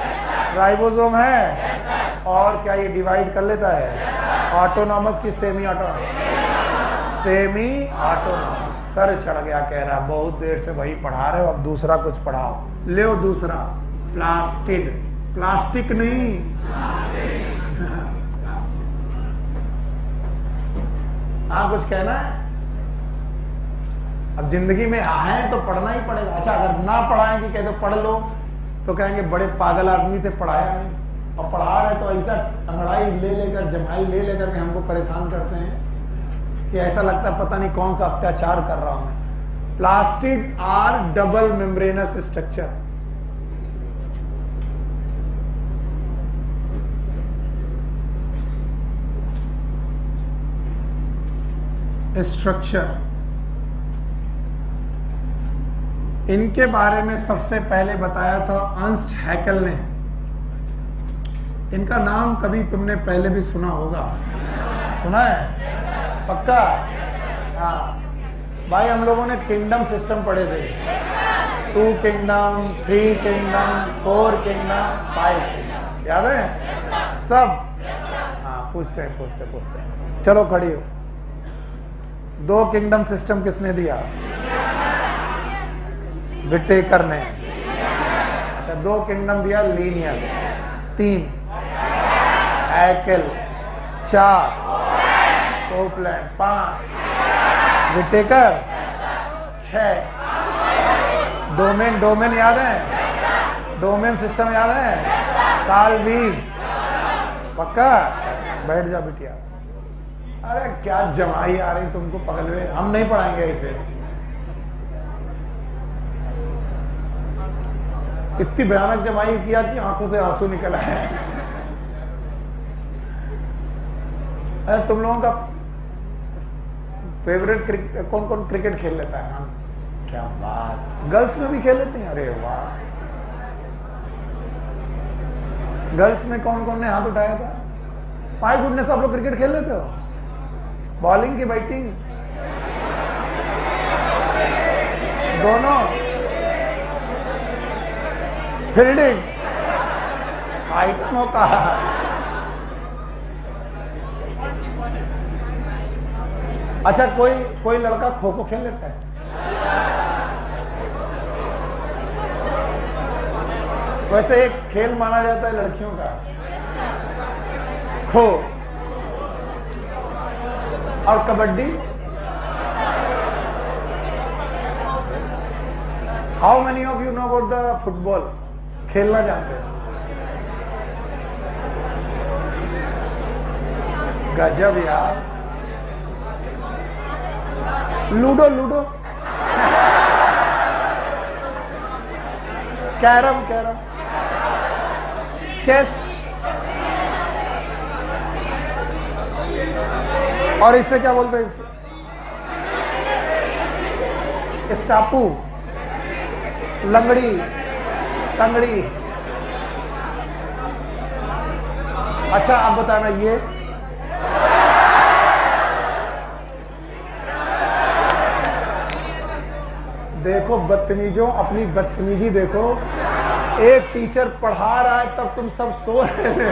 राइबोसोम है, और क्या ये डिवाइड कर लेता है? ऑटोनॉमस की semi autonomous? Semi autonomous. Sir चढ़ गया, कह रहा बहुत देर से वही पढ़ा रहे हो, अब दूसरा कुछ पढ़ाओ। ले दूसरा, प्लास्टिड। प्लास्टिक नहीं, हाँ कुछ कहना है? अब जिंदगी में आए तो पढ़ना ही पड़ेगा। अच्छा, अगर ना पढ़ाएंगे, कह दो पढ़ लो, तो कहेंगे बड़े पागल आदमी थे, पढ़ाया नहीं। और पढ़ा रहे तो ऐसा अंगड़ाई ले लेकर, जमाई ले लेकर के हमको परेशान करते हैं कि ऐसा लगता है पता नहीं कौन सा अत्याचार कर रहा हूं मैं। Plastid are double membranous structure. इनके बारे में सबसे पहले बताया था अर्नस्ट हैकेल ने। इनका नाम कभी तुमने पहले भी सुना होगा, सुना है पक्का? हाँ भाई, हम लोगों ने किंगडम सिस्टम पढ़े थे, 2 किंगडम, 3 किंगडम, 4 किंगडम, 5 किंगडम, याद है सब? हाँ, पूछते हैं। चलो खड़ी हो। 2 किंगडम सिस्टम किसने दिया? विटेकर ने। अच्छा, 2 किंगडम दिया Linnaeus, 3 Haeckel, 4 Copeland, 5 Whittaker, 6 domain याद है? डोमेन सिस्टम याद है? कार्ल वीज, पक्का? बैठ जा बिटिया। अरे क्या जमाई आ रही तुमको पकड़ में, हम नहीं पढ़ाएंगे इसे। इतनी भयानक जमाई किया कि आंखों से आंसू निकल आए। अरे तुम लोगों का फेवरेट कौन कौन क्रिकेट खेल लेता है? हाँ, क्या बात, गर्ल्स में भी खेल लेते हैं? अरे वाह, गर्ल्स में कौन कौन ने हाथ उठाया था? माय गुडनेस, आप लोग क्रिकेट खेल लेते हो? बॉलिंग की बैटिंग दोनों? फील्डिंग? आइटमों का? अच्छा, कोई लड़का खो खो खेल लेता है? वैसे एक खेल माना जाता है लड़कियों का, खो। और kabaddi? How many of you know about the football? खेलना जानते हैं? गजब यार। लूडो? कैरम? चेस? और इससे क्या बोलते हैं? इसे स्टापू, लंगड़ी, टंगड़ी। अच्छा, आप बताना ये देखो बदतमीजों, अपनी बदतमीजी देखो। एक टीचर पढ़ा रहा है तब तुम सब सो रहे थे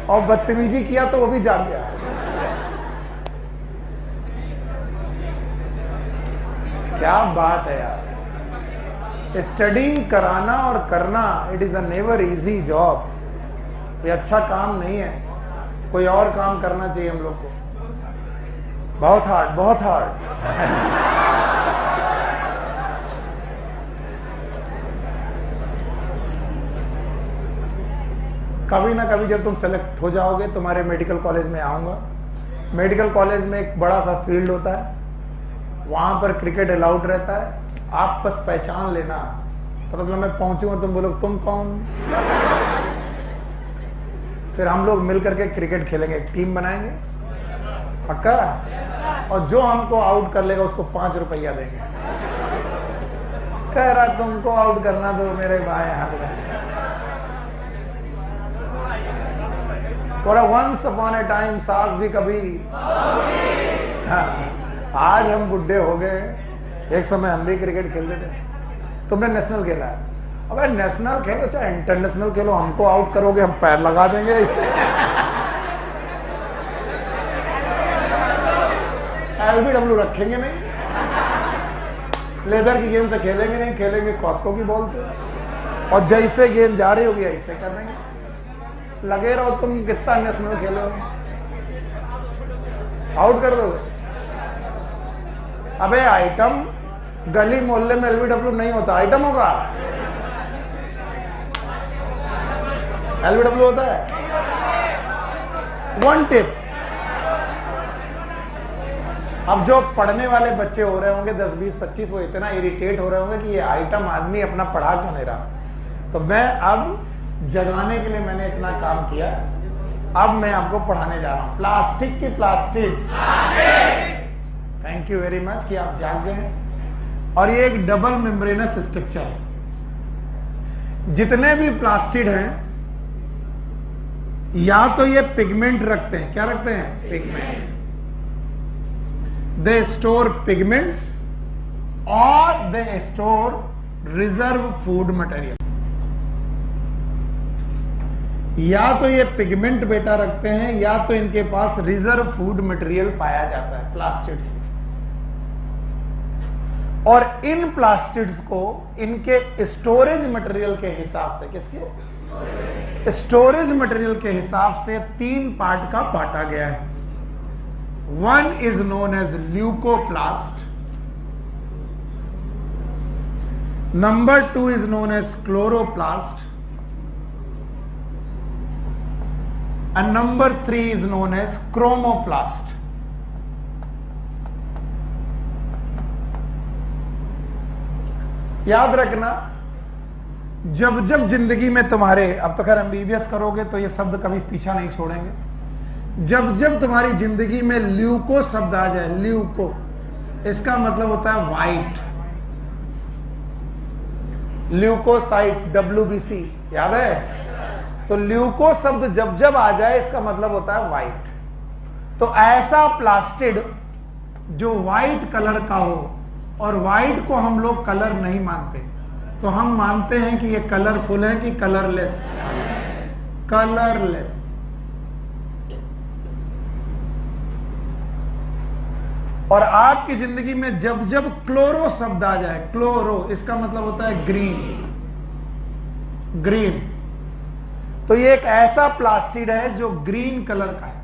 और बदतमीजी किया तो वो भी जाग गया। क्या बात है यार। स्टडी कराना और करना, it is a never easy job. ये अच्छा काम नहीं है, कोई और काम करना चाहिए हम लोग को। बहुत हार्ड। कभी ना कभी जब तुम सेलेक्ट हो जाओगे, तुम्हारे मेडिकल कॉलेज में आऊंगा। मेडिकल कॉलेज में एक बड़ा सा फील्ड होता है, वहां पर क्रिकेट अलाउड रहता है। आप बस पहचान लेना, तो मतलब मैं पहुंचूंगा, तुम बोलो तुम कौन? फिर हम लोग मिलकर के क्रिकेट खेलेंगे, एक टीम बनाएंगे, पक्का? और जो हमको आउट कर लेगा उसको 5 रुपया देंगे। कह रहा तुमको आउट करना दो मेरे भाई हाथ में। वंस अपॉन ए टाइम, सास भी कभी। हाँ, आज हम बुढ़े हो गए, एक समय हम भी क्रिकेट खेलते थे। तुमने नेशनल खेला है? अबे नेशनल खेलो चाहे इंटरनेशनल खेलो, हमको आउट करोगे हम पैर लगा देंगे इससे। LBW रखेंगे नहीं, लेदर की गेंद से खेलेंगे नहीं, खेलेंगे कॉस्को की बॉल से। और जैसे गेंद जा रही होगी ऐसे कर देंगे। लगे रहो तुम कितना नेशनल खेलो, आउट कर दोगे। अबे आइटम गली मोहल्ले में LBW नहीं होता, आइटम होगा। LBW होता है। वन टिप, अब जो पढ़ने वाले बच्चे हो रहे होंगे 10, 20, 25, वो इतना इरिटेट हो रहे होंगे कि ये आइटम आदमी अपना पढ़ा क्यों नहीं रहा। तो मैं अब जगाने के लिए मैंने इतना काम किया, अब मैं आपको पढ़ाने जा रहा हूं प्लास्टिक की plastic. Thank you very much कि आप जाग गए। और ये एक डबल मेम्ब्रेनस स्ट्रक्चर है। जितने भी प्लास्टिड हैं या तो ये पिगमेंट रखते हैं, क्या रखते हैं? पिगमेंट। दे स्टोर पिगमेंट्स और they store reserve food material. या तो ये पिगमेंट बेटा रखते हैं या तो इनके पास रिजर्व फूड मटेरियल पाया जाता है प्लास्टिड्स में। और इन प्लास्टिड्स को इनके स्टोरेज मटेरियल के हिसाब से, किसके? स्टोरेज मटेरियल के हिसाब से 3 पार्ट का बांटा गया है। One is known as leucoplast, number 2 is known as chloroplast, and number 3 is known as chromoplast. याद रखना, जब जब जिंदगी में तुम्हारे, अब तो खैर एमबीबीएस करोगे तो ये शब्द कभी पीछा नहीं छोड़ेंगे, जब जब तुम्हारी जिंदगी में ल्यूको शब्द आ जाए, ल्यूको इसका मतलब होता है वाइट, ल्यूकोसाइट, WBC याद है? तो ल्यूको शब्द जब जब आ जाए इसका मतलब होता है वाइट। तो ऐसा प्लास्टिड जो वाइट कलर का हो, और वाइट को हम लोग कलर नहीं मानते, तो हम मानते हैं कि ये कलरफुल है कि कलरलेस? कलरलेस। और आपकी जिंदगी में जब जब क्लोरो शब्द आ जाए, क्लोरो इसका मतलब होता है ग्रीन, ग्रीन। तो ये एक ऐसा प्लास्टिड है जो ग्रीन कलर का है,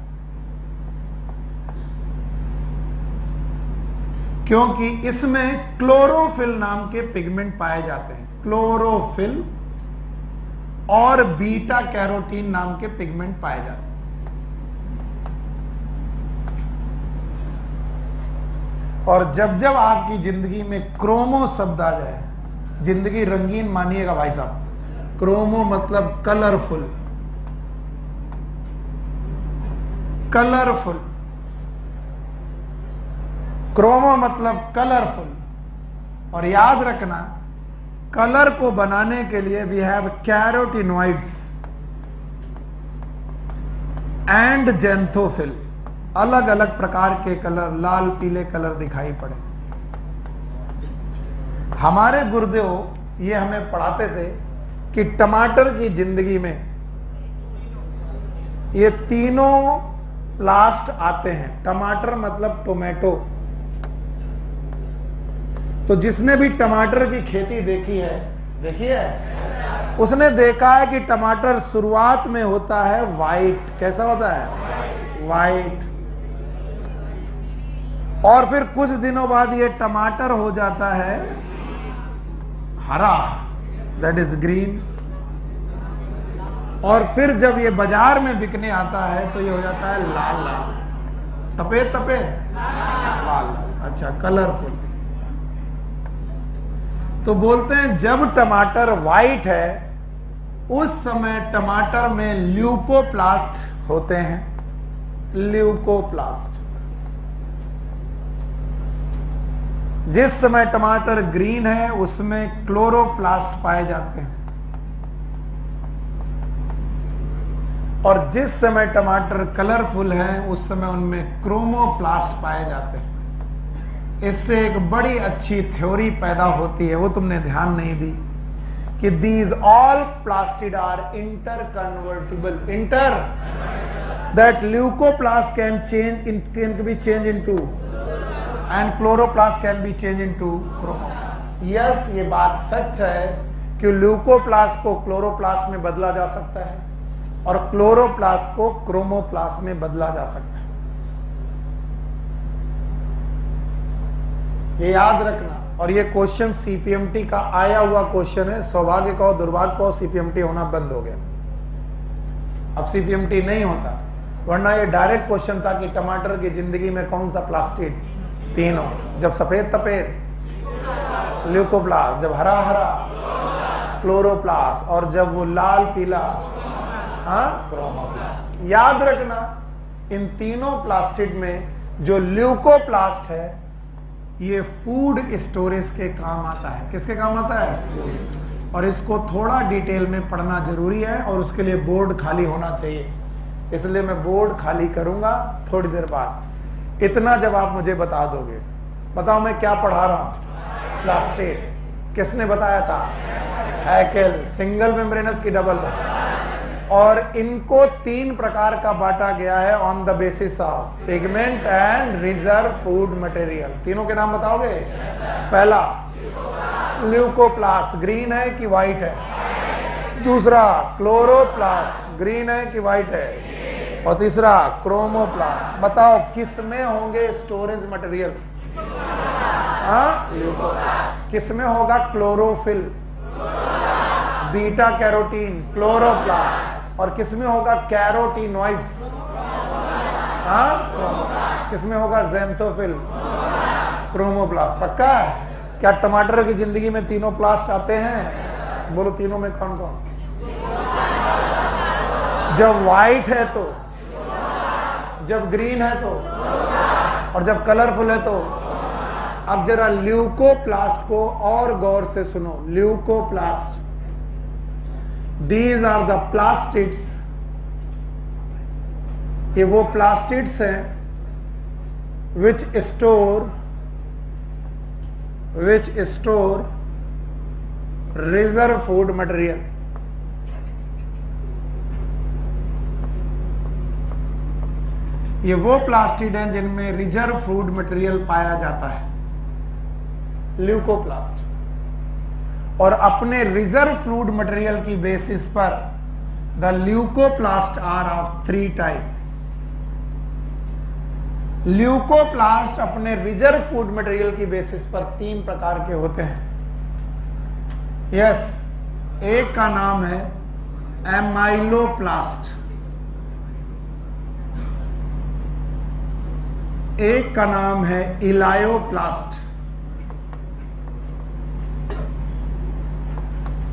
क्योंकि इसमें क्लोरोफिल नाम के पिगमेंट पाए जाते हैं, क्लोरोफिल और बीटा कैरोटीन नाम के पिगमेंट पाए जाते हैं। और जब जब आपकी जिंदगी में क्रोमो शब्द आ जाए, जिंदगी रंगीन मानिएगा भाई साहब। क्रोमो मतलब कलरफुल, कलरफुल, क्रोमो मतलब कलरफुल। और याद रखना, कलर को बनाने के लिए we have carotenoids and xanthophyll, अलग अलग प्रकार के कलर, लाल पीले कलर दिखाई पड़े। हमारे गुरुदेव ये हमें पढ़ाते थे कि टमाटर की जिंदगी में ये तीनों प्लास्ट आते हैं। टमाटर मतलब टोमेटो। तो जिसने भी टमाटर की खेती देखी है, उसने देखा है कि टमाटर शुरुआत में होता है वाइट। कैसा होता है? वाइट। और फिर कुछ दिनों बाद ये टमाटर हो जाता है हरा, दैट इज ग्रीन। और फिर जब ये बाजार में बिकने आता है तो ये हो जाता है लाल लाल, सफेद सफेद, लाल लाल, अच्छा कलरफुल। तो बोलते हैं जब टमाटर वाइट है उस समय टमाटर में ल्यूकोप्लास्ट होते हैं, ल्यूकोप्लास्ट। जिस समय टमाटर ग्रीन है उसमें क्लोरोप्लास्ट पाए जाते हैं, और जिस समय टमाटर कलरफुल है उस समय उनमें क्रोमोप्लास्ट पाए जाते हैं। इससे एक बड़ी अच्छी थ्योरी पैदा होती है, वो तुमने ध्यान नहीं दी, कि these all plastid are interconvertible. Inter, that leucoplast can be changed into, and chloroplast can be changed into chromoplast. Yes, ये बात सच है कि ल्यूकोप्लास्ट को क्लोरोप्लास्ट में बदला जा सकता है और क्लोरोप्लास्ट को क्रोमोप्लास्ट में बदला जा सकता है। ये याद रखना। और ये क्वेश्चन सीपीएमटी का आया हुआ क्वेश्चन है। सौभाग्य कहो दुर्भाग्य कहो, सीपीएमटी होना बंद हो गया। अब सीपीएमटी नहीं होता, वरना ये डायरेक्ट क्वेश्चन था कि टमाटर की जिंदगी में कौन सा प्लास्टिड? तीनों। जब सफेद सफेद ल्यूकोप्लास्ट, जब हरा हरा क्लोरोप्लास्ट, और जब वो लाल पीला क्रोमोप्लास्ट। याद रखना, इन तीनों प्लास्टिड में जो ल्यूकोप्लास्ट है ये फूड स्टोरेज के काम आता है। किसके काम आता है? Food storage. और इसको थोड़ा डिटेल में पढ़ना जरूरी है और उसके लिए बोर्ड खाली होना चाहिए, इसलिए मैं बोर्ड खाली करूंगा थोड़ी देर बाद। इतना जब आप मुझे बता दोगे, बताओ मैं क्या पढ़ा रहा हूं? प्लास्टिड। किसने बताया था? हैकेल। सिंगल मेम्ब्रेनस की डबल। और इनको 3 प्रकार का बांटा गया है on the basis of pigment and reserve food material. तीनों के नाम बताओगे? पहला ल्यूकोप्लास्ट, ग्रीन है कि व्हाइट है? दूसरा क्लोरोप्लास्ट, ग्रीन है कि व्हाइट है? और तीसरा क्रोमोप्लास्ट। बताओ किस में होंगे स्टोरेज मटेरियल? ल्यूकोप्लास्ट। किस में होगा क्लोरोफिल? Beta carotene, chloroplast. और किस में होगा कैरोटीनॉइड्स? किस में होगा ज़ैंथोफिल? क्रोमोप्लास्ट। पक्का? क्या टमाटर की जिंदगी में तीनों प्लास्ट आते हैं? बोलो तीनों में कौन कौन? जब व्हाइट है तो, जब ग्रीन है तो, और जब कलरफुल है तो। अब जरा ल्यूकोप्लास्ट को और गौर से सुनो। Leucoplast, these are the plastids. ये वो प्लास्टिड्स हैं which store reserve food material। ये वो प्लास्टिड हैं जिनमें रिजर्व फूड मटेरियल पाया जाता है, ल्यूकोप्लास्ट। और अपने रिजर्व फूड मटेरियल की बेसिस पर the leucoplast are of 3 type. Leucoplast अपने रिजर्व फूड मटेरियल की बेसिस पर 3 प्रकार के होते हैं। यस, एक का नाम है एमाइलोप्लास्ट, एक का नाम है इलायोप्लास्ट,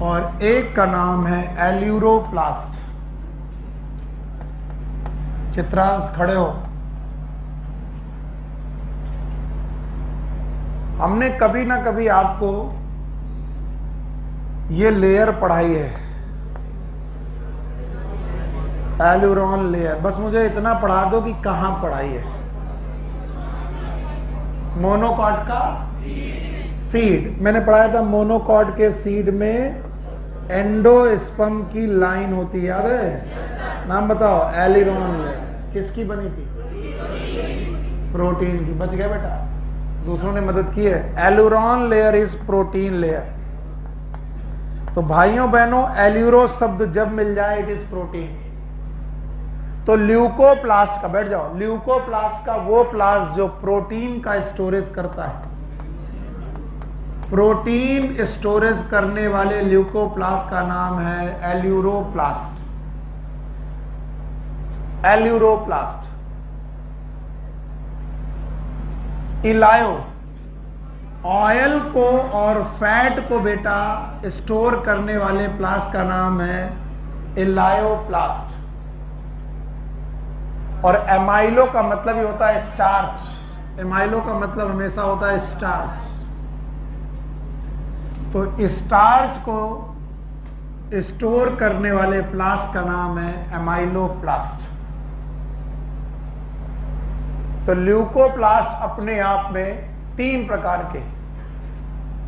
और एक का नाम है एल्यूरोप्लास्ट। चित्रांश खड़े हो। हमने कभी ना कभी आपको ये लेयर पढ़ाई है, एल्यूरोन लेयर। बस मुझे इतना पढ़ा दो कि कहां पढ़ाई है। मोनोकॉट का सीड मैंने पढ़ाया था। मोनोकॉट के सीड में एंडोस्पर्म की लाइन होती है, याद है? नाम बताओ। एल्यूरोन लेयर किसकी बनी थी? प्रोटीन की। बच गया बेटा, दूसरों ने मदद की है। Aleurone layer is protein layer. तो भाइयों बहनों, एल्यूरो शब्द जब मिल जाए इट इज प्रोटीन। तो ल्यूकोप्लास्ट का, बैठ जाओ, ल्यूकोप्लास्ट का वो प्लास्ट जो प्रोटीन का स्टोरेज करता है। प्रोटीन स्टोरेज करने वाले ल्यूकोप्लास्ट का नाम है एल्यूरोप्लास्ट। एल्यूरोप्लास्ट। इलायो, ऑयल को और फैट को बेटा स्टोर करने वाले प्लास्ट का नाम है इलायोप्लास्ट। और एमाइलो का मतलब ही होता है स्टार्च। एमाइलो का मतलब हमेशा होता है स्टार्च। तो स्टार्च को स्टोर करने वाले प्लास्ट का नाम है एमाइलोप्लास्ट। तो ल्यूकोप्लास्ट अपने आप में 3 प्रकार के,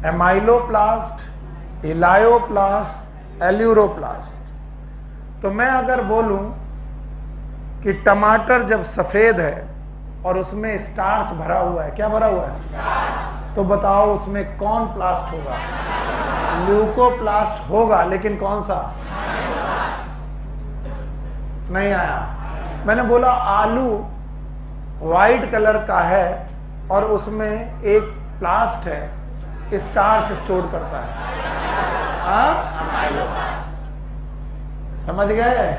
एमाइलोप्लास्ट, इलायोप्लास्ट, एल्यूरोप्लास्ट। तो मैं अगर बोलूं कि टमाटर जब सफेद है और उसमें स्टार्च भरा हुआ है, क्या भरा हुआ है? तो बताओ उसमें कौन प्लास्ट होगा? ल्यूकोप्लास्ट होगा, लेकिन कौन सा? नहीं आया। मैंने बोला आलू व्हाइट कलर का है और उसमें एक प्लास्ट है, स्टार्च स्टोर करता है। समझ गए?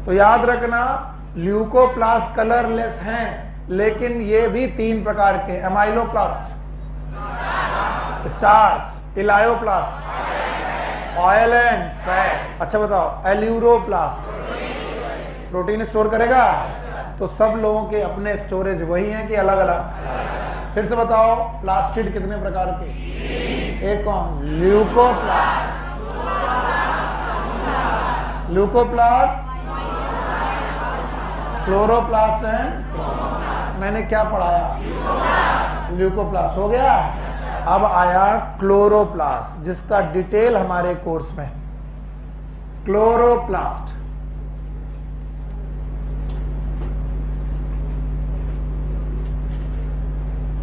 तो याद रखना, ल्यूकोप्लास्ट कलरलेस हैं, लेकिन ये भी 3 प्रकार के, amyloplast, starch, elaioplast, oil and fat. अच्छा बताओ, एल्यूरोप्लास्ट प्रोटीन स्टोर करेगा। तो सब लोगों के अपने स्टोरेज वही हैं कि अलग अलग? फिर से बताओ, प्लास्टिड कितने प्रकार के? एक कौन? ल्यूकोप्लास्ट, ल्यूकोप्लास्ट, क्लोरोप्लास्ट एंड मैंने क्या पढ़ाया? ल्यूकोप्लास्ट हो गया। अब आया क्लोरोप्लास्ट, जिसका डिटेल हमारे कोर्स में। Chloroplast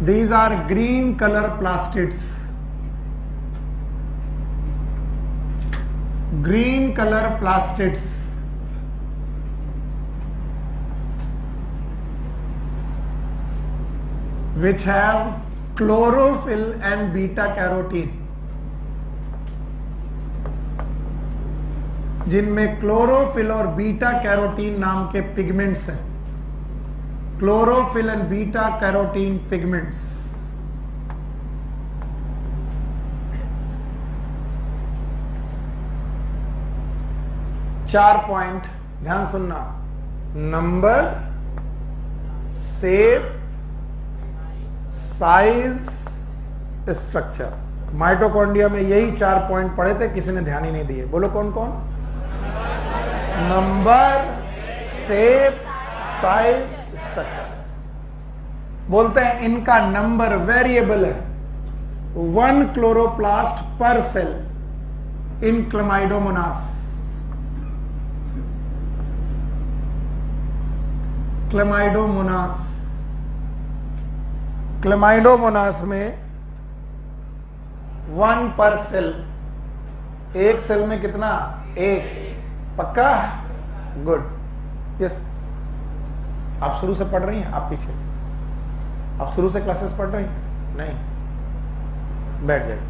these are green color plastids, green color plastids, which have chlorophyll and beta carotene, जिनमें क्लोरोफिल और बीटा कैरोटीन नाम के पिगमेंट्स हैं। Chlorophyll and beta carotene pigments. चार पॉइंट ध्यान सुनना, number, shape, size, structure. Mitochondria में यही 4 पॉइंट पढ़े थे, किसी ने ध्यान ही नहीं दिए। बोलो कौन कौन? Number, shape, size, structure. बोलते हैं इनका नंबर वेरिएबल है, 1 क्लोरोप्लास्ट पर सेल इन क्लमाइडोमोनास। क्लमाइडोमोनास, क्लमाइडोमोनास में 1 पर सेल। एक सेल में कितना? 1। पक्का? Good, yes. आप शुरू से पढ़ रही हैं? आप पीछे, आप शुरू से क्लासेस पढ़ रही हैं? नहीं, बैठ जाइए।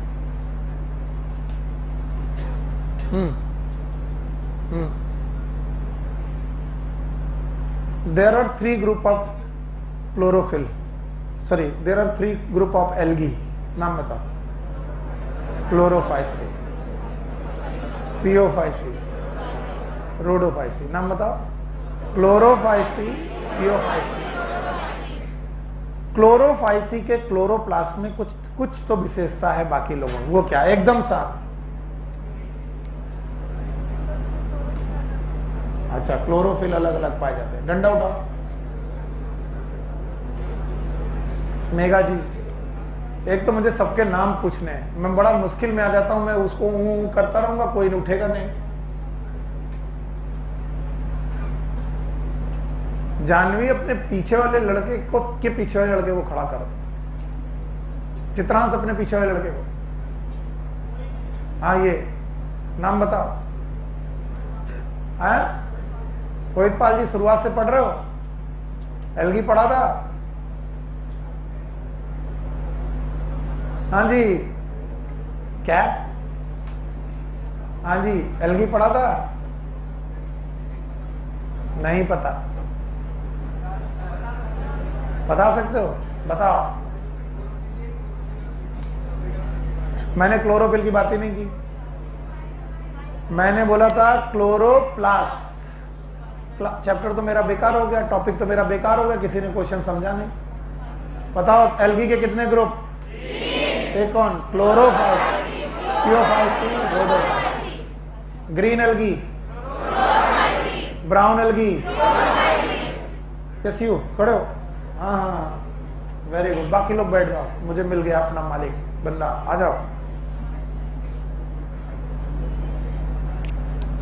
There are 3 group of chlorophyll, sorry there are 3 group of algae. नाम बताओ। Chlorophyceae, phaeophyceae, rhodophyceae. नाम बताओ। Chlorophyceae, phaeophyceae. क्लोरोफाइसी के क्लोरोप्लास्ट में कुछ तो विशेषता है बाकी लोगों में। वो क्या? एकदम साफ। अच्छा, क्लोरोफिल अलग अलग पाए जाते हैं। डंडा उठाओ। मेघा जी, एक तो मुझे सबके नाम पूछने हैं, मैं बड़ा मुश्किल में आ जाता हूं। मैं उसको करता रहूंगा, कोई नहीं उठेगा नहीं। जानवी, अपने पीछे वाले लड़के को के पीछे वाले लड़के को खड़ा करो। चित्रांश, अपने पीछे वाले लड़के को। हाँ, ये नाम बताओ। हाँ, कोहितपाल जी, शुरुआत से पढ़ रहे हो? एल्गी पढ़ा था? हाँ जी। कैप? हाँ जी। एल्गी पढ़ा था? नहीं पता? बता सकते हो? बताओ। मैंने क्लोरोफिल की बात ही नहीं की। मैंने बोला था क्लोरोप्लास्ट। चैप्टर तो मेरा बेकार हो गया, टॉपिक तो मेरा बेकार हो गया, किसी ने क्वेश्चन समझा नहीं। बताओ, एल्गी के कितने ग्रुप? एक कौन? Chlorophyceae, phaeophyceae, Rhodophyceae. Green algae, brown algae, yes you खड़े हो। हाँ, वेरी गुड। बाकी लोग बैठ जाओ, मुझे मिल गया अपना मालिक बंदा। आ जाओ।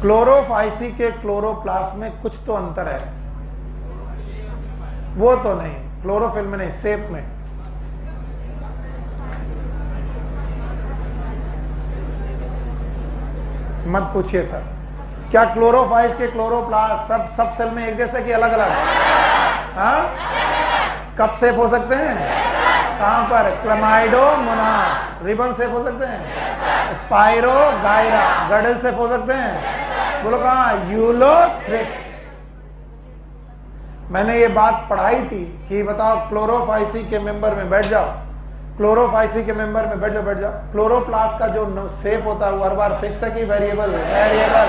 क्लोरोफाइसी के क्लोरोप्लास्ट में कुछ तो अंतर है। वो तो नहीं, क्लोरोफिल में नहीं, शेप में। मत पूछिए सर। क्या क्लोरोफाइस के क्लोरोप्लास्ट सब सेल में एक जैसे कि अलग अलग? हाँ, कब शेप हो सकते हैं? कहां पर? क्लमाइडोमोनास। रिबन शेप हो सकते हैं? स्पाइरो गायरा। गडल शेप हो सकते हैं? बोलो कहां? यूलोथ्रिक्स। मैंने ये बात पढ़ाई थी कि बताओ, क्लोरोफाइसी के मेंबर में बैठ जाओ, क्लोरोफाइसी के मेंबर में बैठ जाओ, बैठ जाओ। क्लोरोप्लास्ट का जो शेप होता है वो हर बार फिक्स है कि वेरिएबल? वेरिएबल।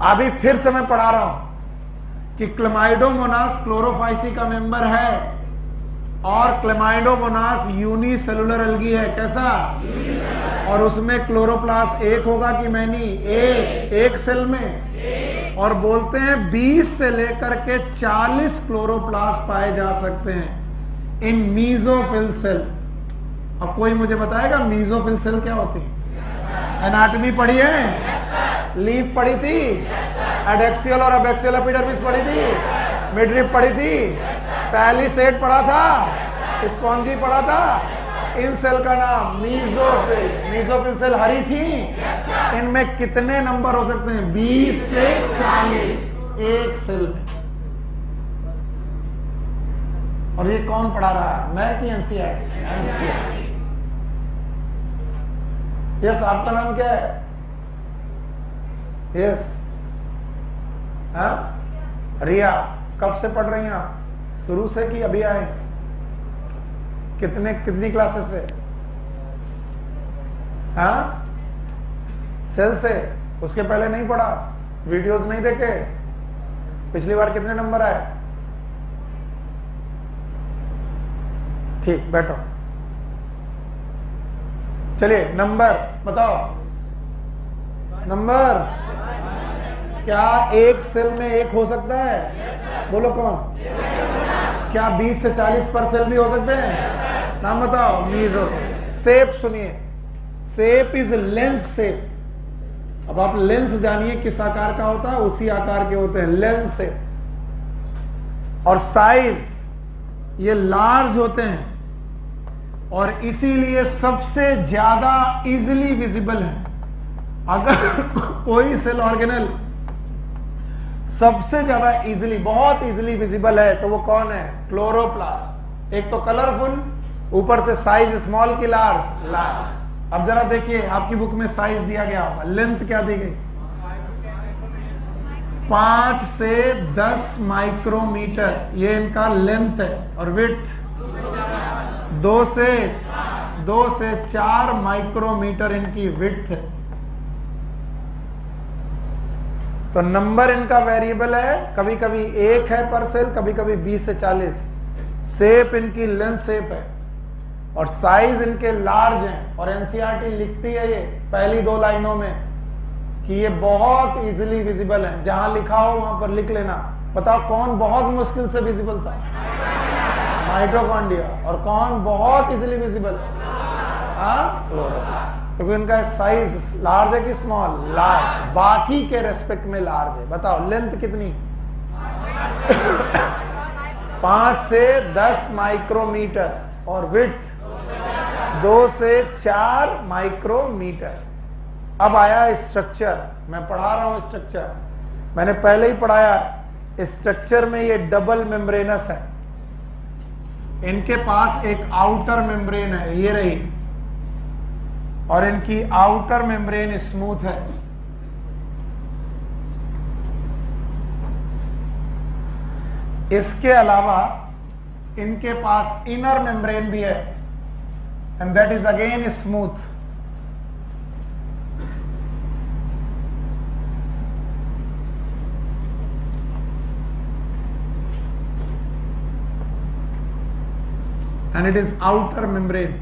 अभी फिर से मैं पढ़ा रहा हूं कि क्लमाइडोमोनास क्लोरोफाइसी का मेंबर है, और क्लेमाइडोमोनास यूनिसेलुलर एल्गी है। कैसा? और उसमें क्लोरोप्लास्ट एक होगा कि मैनी? एक सेल में। और बोलते हैं 20 से लेकर के 40 क्लोरोप्लास्ट पाए जा सकते हैं इन मीजोफिल सेल। अब कोई मुझे बताएगा मीजोफिल सेल क्या होती है? एनाटॉमी पढ़ी है? लीफ पढ़ी थी? एडेक्सियल और एबैक्सियल एपिडर्मिस पढ़ी थी? मिडरिप पढ़ी थी? पैलिसेड पढ़ा था? स्पॉन्जी पढ़ा था? इन सेल का नाम मीजोफिल। मीजोफिल सेल हरी थी? इनमें कितने नंबर हो सकते हैं? 20 से 40 एक सेल में। और ये कौन पढ़ा रहा है? मैं कि एनसीईआरटी? यस, आपका नाम क्या है? यस, रिया। कब से पढ़ रही हैं आप? शुरू से कि अभी आए? कितनी क्लासेस से? हाँ, सेल से। उसके पहले नहीं पढ़ा? वीडियोस नहीं देखे? पिछली बार कितने नंबर आए? ठीक, बैठो। चलिए, नंबर बताओ। नंबर क्या एक सेल में एक हो सकता है? बोलो कौन? क्या 20 से 40 पर सेल भी हो सकते हैं? नाम बताओ। मीजोफिल। शेप सुनिए, शेप इज लेंस शेप। अब आप लेंस जानिए किस आकार का होता है, उसी आकार के होते हैं, लेंस शेप। और साइज ये लार्ज होते हैं और इसीलिए सबसे ज्यादा इजिली विजिबल है। अगर कोई सेल ऑर्गेनल सबसे ज्यादा इजिली, बहुत इजिली विजिबल है तो वो कौन है? क्लोरोप्लास्ट। एक तो कलरफुल, ऊपर से साइज स्मॉल की लार्ज। अब जरा देखिए, आपकी बुक में साइज दिया गया होगा। लेंथ क्या दी गई? 5 से 10 माइक्रोमीटर ये इनका लेंथ है। और विड्थ 2 से 4 माइक्रोमीटर इनकी विड्थ है। तो नंबर इनका वेरिएबल है, कभी कभी 1 है पर सेल, कभी कभी 20 से 40। शेप इनकी लेंथ शेप है और साइज इनके लार्ज हैं। और एनसीईआरटी लिखती है ये पहली 2 लाइनों में कि ये बहुत इजीली विजिबल है। जहां लिखा हो वहां पर लिख लेना। बताओ कौन बहुत मुश्किल से विजिबल था? माइटोकॉन्ड्रिया। और कौन बहुत इजीली विजिबल? क्लोरोप्लास्ट। क्योंकि इनका साइज लार्ज है कि स्मॉल? लार्ज। बाकी के रेस्पेक्ट में लार्ज है। बताओ लेंथ कितनी? 5 से 10 माइक्रोमीटर और विड्थ 2 से 4 माइक्रोमीटर। अब आया स्ट्रक्चर। मैं पढ़ा रहा हूं स्ट्रक्चर, मैंने पहले ही पढ़ाया। स्ट्रक्चर में ये डबल मेम्ब्रेनस है। इनके पास एक आउटर मेम्ब्रेन है, ये रही, और इनकी आउटर मेम्ब्रेन स्मूथ है। इसके अलावा इनके पास इनर मेम्ब्रेन भी है and that is again smooth. and it is outer membrane.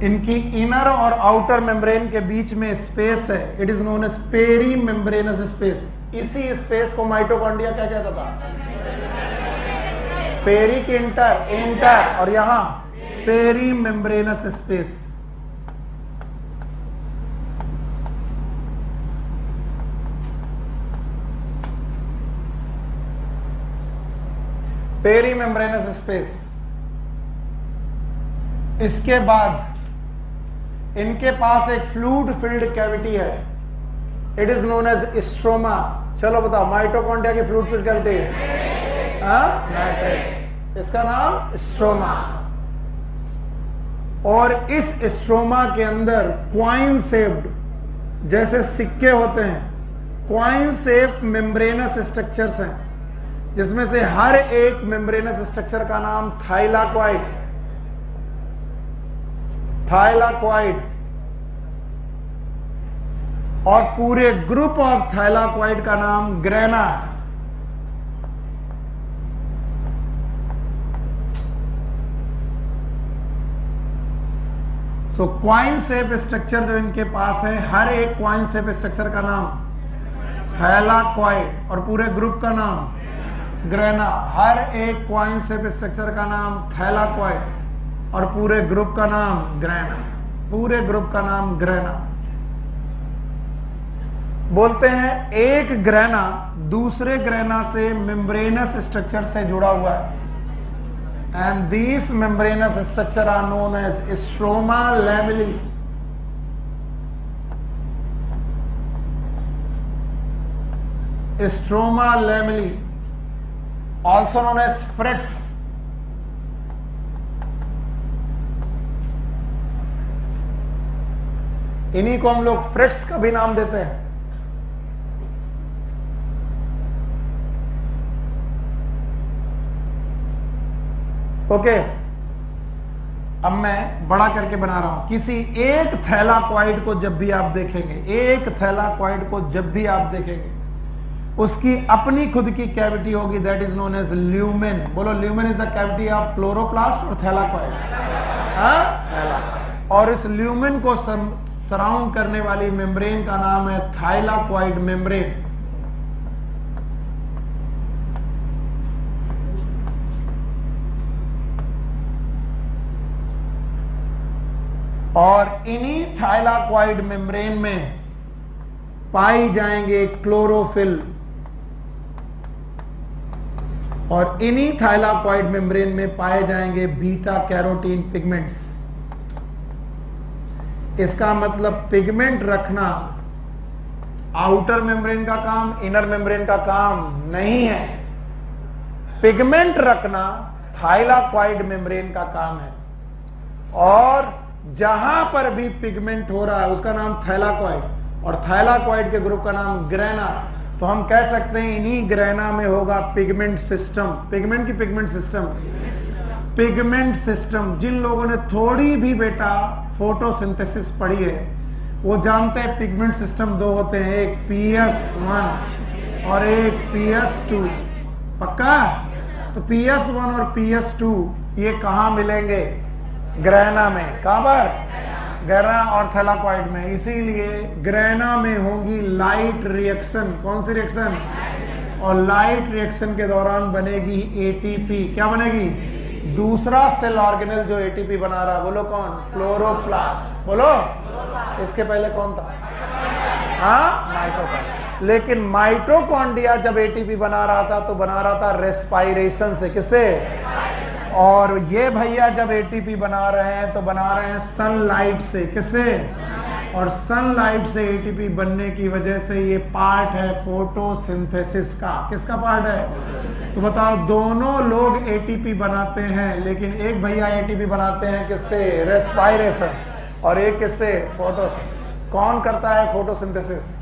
इनकी इनर और आउटर मेम्ब्रेन के बीच में स्पेस है, it is known as peri membranous space. इसी स्पेस को माइटोकॉन्ड्रिया क्या कहता था? पेरी की इंटर और यहां peri membranous space. Peri membranous space. इसके बाद इनके पास एक फ्लूइड फिल्ड कैविटी है, it is known as stroma. चलो बताओ माइटोकॉन्ड्रिया की फ्लूइड फिल्ड कैविटी मैट्रिक्स, इसका नाम स्ट्रोमा। और इस स्ट्रोमा के अंदर क्वाइन शेप्ड, जैसे सिक्के होते हैं, क्वाइन शेप मेम्ब्रेनस स्ट्रक्चर्स हैं, जिसमें से हर एक मेम्ब्रेनस स्ट्रक्चर का नाम थाइलाकॉइड और पूरे ग्रुप ऑफ थाइलाकॉइड का नाम ग्रेना। सो क्वाइन शेप स्ट्रक्चर जो इनके पास है, हर एक क्वाइन शेप स्ट्रक्चर का नाम थैलाकॉइड और पूरे ग्रुप का नाम ग्रेना। हर एक क्वाइन शेप स्ट्रक्चर का नाम थैलाकॉइड और पूरे ग्रुप का नाम ग्रेना। पूरे ग्रुप का नाम ग्रेना। बोलते हैं एक ग्रेना दूसरे ग्रेना से मेम्ब्रेनस स्ट्रक्चर से जुड़ा हुआ है, and these membranous structure are known as stroma lamellae. Stroma lamellae, also known as frets. इन्हीं को हम लोग फ्रेट्स का भी नाम देते हैं। ओके, अब मैं बड़ा करके बना रहा हूं। किसी एक थैलाकॉइड को जब भी आप देखेंगे, एक थैलाकॉइड को जब भी आप देखेंगे, उसकी अपनी खुद की कैविटी होगी, that is known as lumen. बोलो, lumen is the cavity of chloroplast और थैलाकॉइड। थैलाकॉइड। और इस ल्यूमेन को सराउंड करने वाली मेम्ब्रेन का नाम है थाइलाकॉइड मेम्ब्रेन। और इन्हीं थाइलाकॉइड मेम्ब्रेन में पाई जाएंगे क्लोरोफिल, और इन्हीं थाइलाकॉइड मेम्ब्रेन में पाए जाएंगे बीटा कैरोटीन पिगमेंट्स। इसका मतलब पिगमेंट रखना आउटर मेम्ब्रेन का काम, इनर मेम्ब्रेन का काम नहीं है। पिगमेंट रखना थाइलाकॉइड मेम्ब्रेन का काम है, और जहां पर भी पिगमेंट हो रहा है उसका नाम थैलाकॉइड, और थैलाकॉइड के ग्रुप का नाम ग्रेना। तो हम कह सकते हैं इन्हीं ग्रेना में होगा पिगमेंट सिस्टम। पिगमेंट की पिगमेंट सिस्टम, पिगमेंट सिस्टम। जिन लोगों ने थोड़ी भी बेटा फोटोसिंथेसिस पढ़ी है वो जानते हैं पिगमेंट सिस्टम दो होते हैं, एक PS1 और एक PS2। पक्का? तो PS1 और PS2 ये कहां मिलेंगे? ग्रेना में। कहां पर? ग्रेना और थैलाकॉइड में। इसीलिए ग्रेना में होंगी लाइट रिएक्शन। कौन सी रिएक्शन? और लाइट रिएक्शन के दौरान बनेगी एटीपी। क्या बनेगी? दूसरा सेल ऑर्गेनल जो एटीपी बना रहा, बोलो कौन? क्लोरोप्लास्ट। बोलो, इसके पहले कौन था? हाँ, माइटोकॉन्ड्रिया। लेकिन माइटोकॉन्ड्रिया जब एटीपी बना रहा था तो बना रहा था रेस्पायरेशन से। किससे? और ये भैया जब एटीपी बना रहे हैं तो बना रहे हैं सनलाइट से। किससे? और सनलाइट से एटीपी बनने की वजह से ये पार्ट है फोटोसिंथेसिस का। किसका पार्ट है? तो बताओ, दोनों लोग एटीपी बनाते हैं, लेकिन एक भैया एटीपी बनाते हैं किससे? रेस्पायरेशन। और एक किससे? फोटोसिंथेसिस। कौन करता है फोटोसिंथेसिस?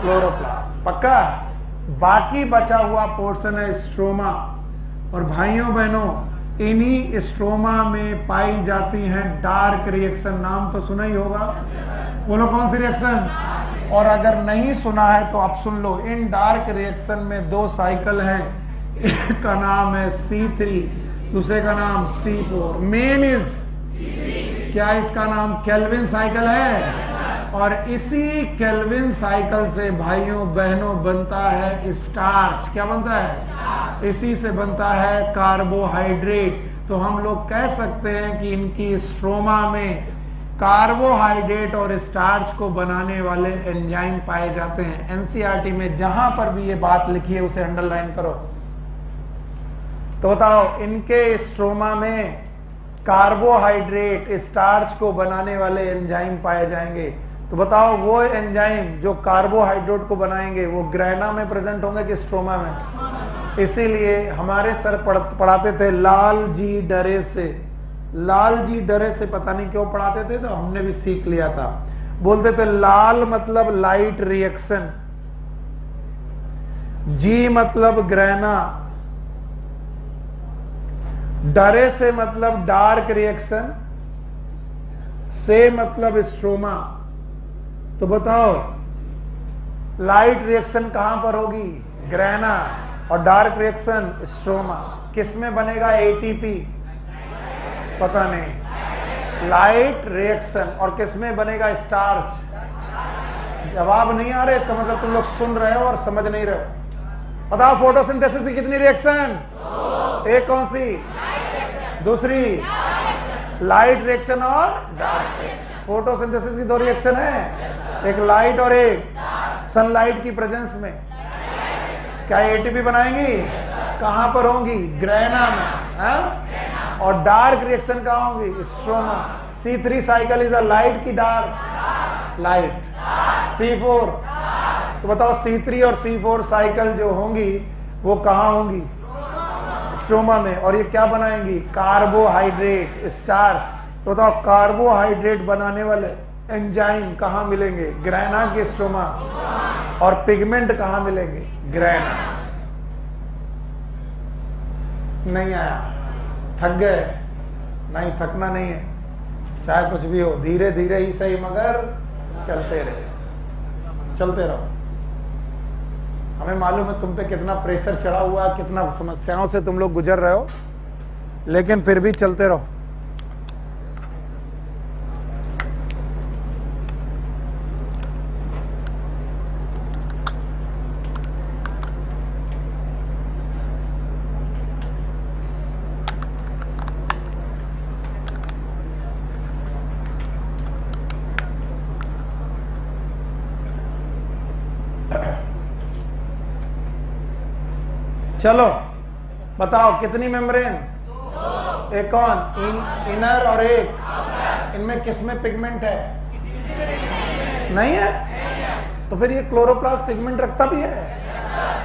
क्लोरोप्लास्ट। पक्का? बाकी बचा हुआ पोर्शन है स्ट्रोमा। और भाइयों बहनों, इन्हीं स्ट्रोमा में पाई जाती हैं डार्क रिएक्शन। नाम तो सुना ही होगा, बोलो कौन सी रिएक्शन? और अगर नहीं सुना है तो आप सुन लो। इन डार्क रिएक्शन में दो साइकिल हैं, एक का नाम है C3, दूसरे का नाम C4। मेन इज क्या? इसका नाम केल्विन साइकिल है। और इसी केल्विन साइकिल से भाइयों बहनों बनता है स्टार्च। क्या बनता है? इसी से बनता है कार्बोहाइड्रेट। तो हम लोग कह सकते हैं कि इनकी स्ट्रोमा में कार्बोहाइड्रेट और स्टार्च को बनाने वाले एंजाइम पाए जाते हैं। एनसीईआरटी में जहां पर भी ये बात लिखी है उसे अंडरलाइन करो। तो बताओ, इनके स्ट्रोमा में कार्बोहाइड्रेट स्टार्च को बनाने वाले एंजाइम पाए जाएंगे। तो बताओ, वो एंजाइम जो कार्बोहाइड्रेट को बनाएंगे वो ग्रेना में प्रेजेंट होंगे कि स्ट्रोमा में? इसीलिए हमारे सर पढ़ाते थे लाल जी डरे से। लाल जी डरे से पता नहीं क्यों पढ़ाते थे, तो हमने भी सीख लिया था। बोलते थे लाल मतलब लाइट रिएक्शन, जी मतलब ग्रेना, डरे से मतलब डार्क रिएक्शन, से मतलब स्ट्रोमा। तो बताओ, लाइट रिएक्शन कहां पर होगी? ग्रेना। और डार्क रिएक्शन स्ट्रोमा। किस में बनेगा एटीपी? पता नहीं। Light reaction. और किसमें बनेगा? स्टार्च। जवाब नहीं आ रहे, इसका मतलब तुम लोग सुन रहे हो और समझ नहीं रहे हो। बताओ फोटोसिंथेसिस की कितनी रिएक्शन? एक कौन सी? दूसरी लाइट रिएक्शन और डार्क रिएक्शन। फोटोसिंथेसिस की दो रिएक्शन है, एक लाइट और एक सनलाइट की प्रेजेंस में। क्या एटीपी बनाएंगी? कहां पर होंगी? ग्रेना में। हाँ? और डार्क रिएक्शन कहां होंगी? Stroma. C3 cycle is a light की डार्क? लाइट। C4 तो बताओ C3 और C4 साइकिल जो होंगी वो कहां होंगी? स्ट्रोमा में। और ये क्या बनाएंगी? Carbohydrate, starch. तो बताओ कार्बोहाइड्रेट बनाने वाले एंजाइम कहां मिलेंगे? ग्रेना की स्ट्रोमा। और पिगमेंट कहां मिलेंगे? ग्रेना। नहीं आया? थक गए? नहीं, थकना नहीं है, चाहे कुछ भी हो, धीरे धीरे ही सही मगर चलते रहे, चलते रहो। हमें मालूम है तुम पे कितना प्रेशर चढ़ा हुआ है, कितना समस्याओं से तुम लोग गुजर रहे हो, लेकिन फिर भी चलते रहो। चलो बताओ कितनी मेम्ब्रेन? एक कौन? इनर और एक। इनमें किसमें पिगमेंट है? नहीं है? तो फिर ये क्लोरोप्लास्ट पिगमेंट रखता भी है?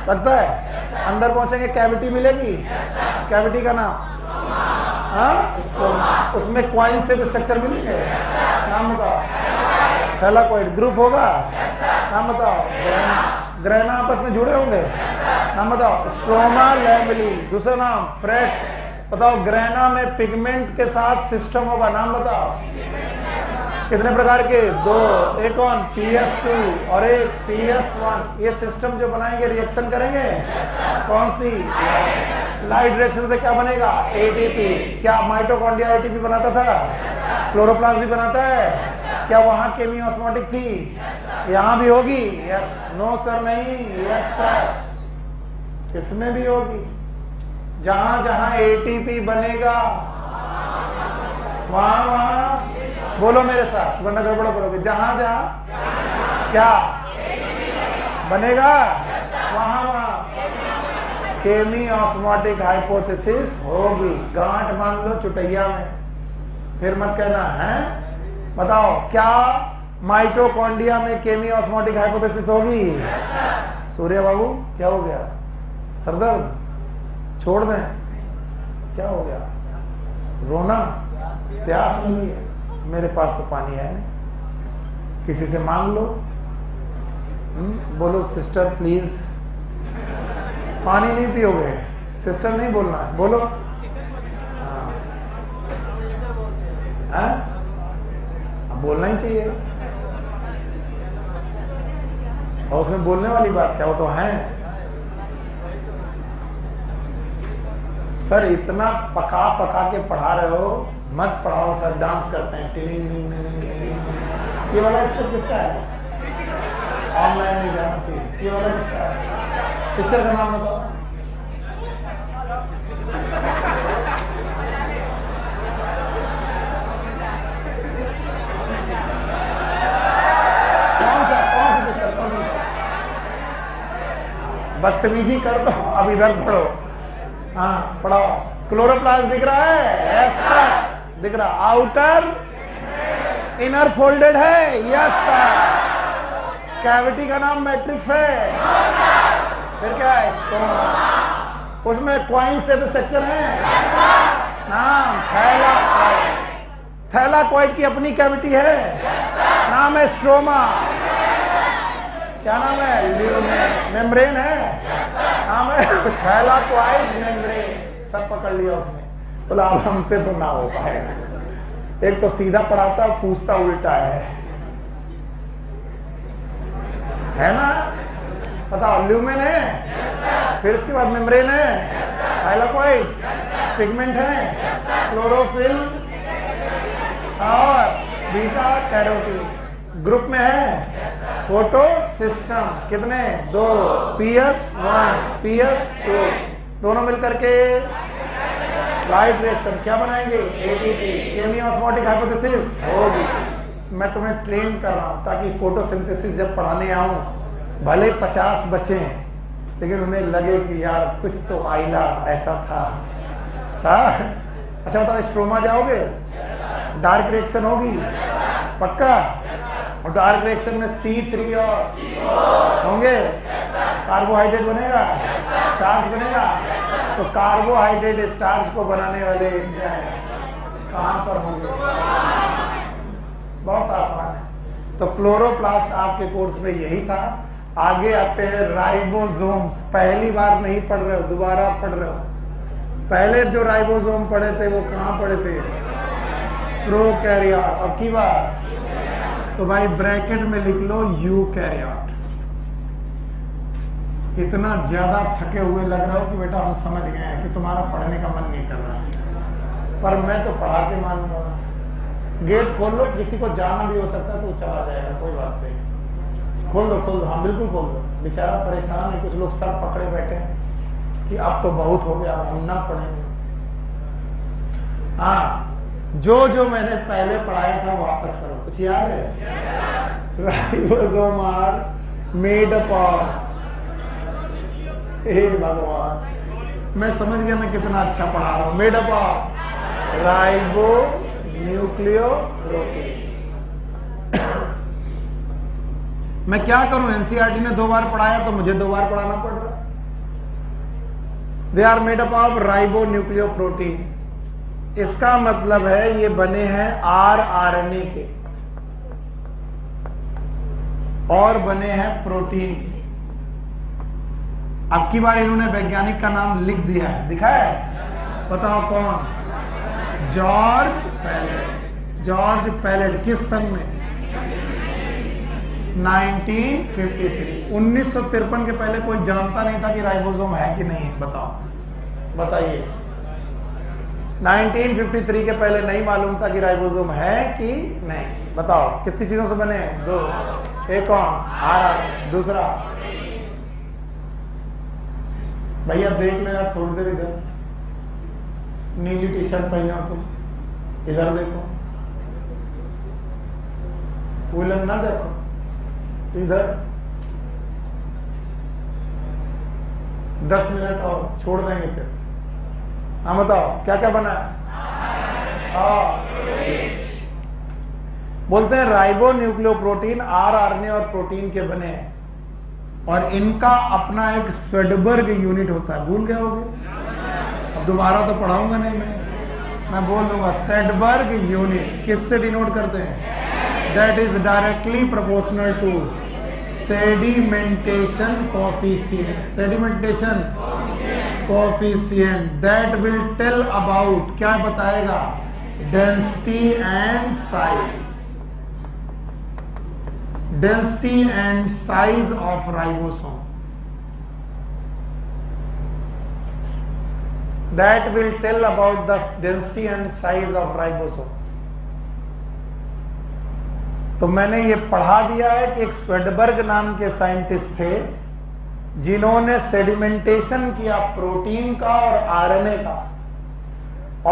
रखता है। अंदर पहुंचेंगे कैविटी मिलेगी। कैविटी का नाम? हाँ, उसमें क्वाइन से स्ट्रक्चर मिलेंगे। नाम बताओ। थैलाकोइड ग्रुप होगा। नाम बताओ। ग्रेना आपस में जुड़े होंगे। नाम बताओ। Stroma lamellae. दूसरा नाम फ्रेट्स। बताओ ग्रेना में पिगमेंट के साथ सिस्टम होगा। नाम बताओ। कितने प्रकार के? दो। एक कौन? PS2 और एक PS1। ये सिस्टम जो बनाएंगे रिएक्शन करेंगे। कौन सी? लाइट रिएक्शन से क्या बनेगा? ATP। क्या माइटोकॉन्ड्रिया ATP बनाता था? क्लोरोप्लास्ट भी बनाता है। क्या वहां केमियोस्मोटिक थी? यहां भी होगी? यस। नो सर नहीं, यस सर। इसमें भी होगी। जहां जहां ATP बनेगा वहां वहां बोलो मेरे साथ, वरना गड़बड़ करोगे। जहां जहां क्या बनेगा वहां वहां केमियोस्मोटिक हाइपोथेसिस होगी। गांठ मान लो चुटैया में, फिर मत कहना है। बताओ क्या माइटोकॉन्ड्रिया में केमियोस्मोटिक हाइपोथेसिस होगी? सूर्य बाबू क्या हो गया? सरदर्द? छोड़ दें? क्या हो गया? रोना? प्यास लगी है? मेरे पास तो पानी है नहीं, किसी से मांग लो। बोलो सिस्टर प्लीज। पानी नहीं पियोगे? सिस्टर नहीं बोलना है, बोलो। हाँ, अब बोलना ही चाहिए। और उसमें बोलने वाली बात क्या? वो तो है। सर इतना पका पका के पढ़ा रहे हो, मत पढ़ाओ सर, डांस करते हैं। ये वाला स्टेप किसका है? ऑनलाइन नहीं जाना चाहिए। ये वाला किसका है? पिक्चर का नाम बताओ। कौन सा पिक्चर? कौन सा? बदतमीजी कर दो, अब इधर पढ़ो। हाँ पढ़ाओ। क्लोरोप्लास्ट दिख रहा है? Yes sir. दिख रहा? आउटर इनर फोल्डेड है? Yes sir. कैविटी का नाम मैट्रिक्स है? फिर क्या है? स्टोमा। उसमें क्वाइन से स्ट्रक्चर है? नाम थैलाकोइड। थैलाकोइड की अपनी कैविटी है? नाम है स्ट्रोमा। क्या नाम है? ल्यूमेन। मेम्ब्रेन है? नाम है थैलाकोइड मेम्ब्रेन। सब पकड़ लिया उसने। बोला अब हमसे तो ना हो पाएगा। एक तो सीधा पढ़ाता, पूछता उल्टा है ना? बताओ ल्यूमेन है, फिर इसके बाद मेम्ब्रेन है, थैलाकोइड, पिगमेंट है, क्लोरोफिल, और बीटा कैरोटीन ग्रुप में है। फोटो सिस्टम कितने? 2, PS1 PS2 दोनों मिलकर के लाइट रिएक्शन क्या बनाएंगे? ATP केमी ऑस्मोटिक हाइपोथेसिस होगी। मैं तुम्हें ट्रेन कर रहा हूं ताकि फोटोसिंथेसिस जब पढ़ाने आऊं भले 50 बच्चे हैं लेकिन उन्हें लगे कि यार कुछ तो आइला ऐसा था। अच्छा बताओ, स्ट्रोमा जाओगे? डार्क रिएक्शन होगी पक्का? और डार्क रिएक्शन में C3 और होंगे, कार्बोहाइड्रेट बनेगा, स्टार्च बनेगा। तो कार्बोहाइड्रेट स्टार्च को बनाने वाले एंजाइम कहां पर होंगे? बहुत आसान है। तो क्लोरोप्लास्ट आपके कोर्स में यही था। आगे आते हैं राइबोसोम्स। पहली बार नहीं पढ़ रहे हो, दोबारा पढ़ रहे हो। पहले जो राइबोसोम पढ़े थे वो कहां पढ़े थे? प्रोकैरियोट। अब की बात तो भाई ब्रैकेट में लिख लो यूकैरियोट। इतना ज्यादा थके हुए लग रहा हो कि बेटा हम समझ गए हैं कि तुम्हारा पढ़ने का मन नहीं कर रहा, पर मैं तो पढ़ा के मानूंगा। गेट खोल लो, किसी को जाना भी हो सकता है तो चला जाएगा, कोई बात नहीं। खोल दो, हाँ बिल्कुल खोल दो। बेचारा परेशान है, कुछ लोग सर पकड़े बैठे हैं कि अब तो बहुत हो गया, हम ना पढ़ेंगे। हाँ, जो मैंने पहले पढ़ाया था वापस करो। कुछ याद है? Ribosome are made up of, हे भगवान मैं समझ गया मैं कितना अच्छा पढ़ा रहा हूं। Made up of ribo nucleo protein. मैं क्या करूं? एनसीईआरटी ने 2 बार पढ़ाया तो मुझे 2 बार पढ़ाना पड़ रहा। They are made up of ribo nucleo protein. इसका मतलब है ये बने हैं आरएनए के और बने हैं प्रोटीन के। अब की बार इन्होंने वैज्ञानिक का नाम लिख दिया है, दिखाया है? बताओ कौन? George palette. जॉर्ज पैलेट किस सन में? 1953। 1953 के पहले कोई जानता नहीं था कि राइबोसोम है कि नहीं है। बताइए 1953 के पहले नहीं मालूम था कि राइबोसोम है कि नहीं। बताओ कितनी चीजों से बने हैं? 2। एक कौन? आरएनए। दूसरा भैया देख लो यार थोड़ी देर इधर, नीली टी शर्ट पहने हो तुम, इधर देखो, वुलन ना देखो, इधर 10 मिनट और छोड़ देंगे फिर। हाँ बताओ क्या क्या बना है? बोलते हैं राइबो न्यूक्लियो प्रोटीन आरएनए और प्रोटीन के बने हैं और इनका अपना एक स्वेडबर्ग यूनिट होता है। भूल गए होगे? अब दोबारा तो पढ़ाऊंगा नहीं मैं बोल दूंगा स्वेडबर्ग यूनिट। किससे डिनोट करते हैं? That is directly proportional to sedimentation coefficient. Sedimentation coefficient that will tell about, क्या बताएगा? Density and size. Density and size of ribosome that will tell about the density and size of ribosome। तो मैंने ये पढ़ा दिया है कि एक स्वेडबर्ग नाम के साइंटिस्ट थे जिन्होंने सेडिमेंटेशन किया प्रोटीन का और आरएनए का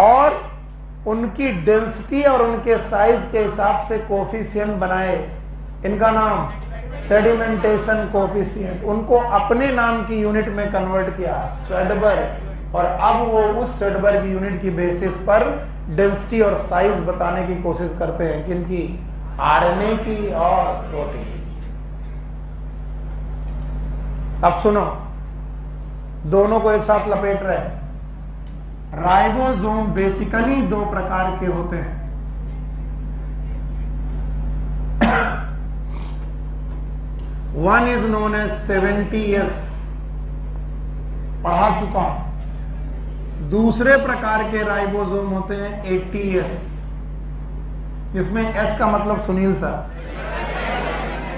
और उनकी डेंसिटी और उनके साइज के हिसाब से कोफिशिएंट बनाए। इनका नाम सेडिमेंटेशन कोफिशिएंट। उनको अपने नाम की यूनिट में कन्वर्ट किया स्वेडबर्ग, और अब वो उस स्वेडबर्ग यूनिट की बेसिस पर डेंसिटी और साइज बताने की कोशिश करते हैं कि इनकी आरएनए की और प्रोटीन। अब सुनो, दोनों को एक साथ लपेट रहे हैं। राइबोसोम बेसिकली 2 प्रकार के होते हैं। One is known as 70S, पढ़ा चुका हूं। दूसरे प्रकार के राइबोसोम होते हैं 80S, जिसमें S का मतलब सुनील सर,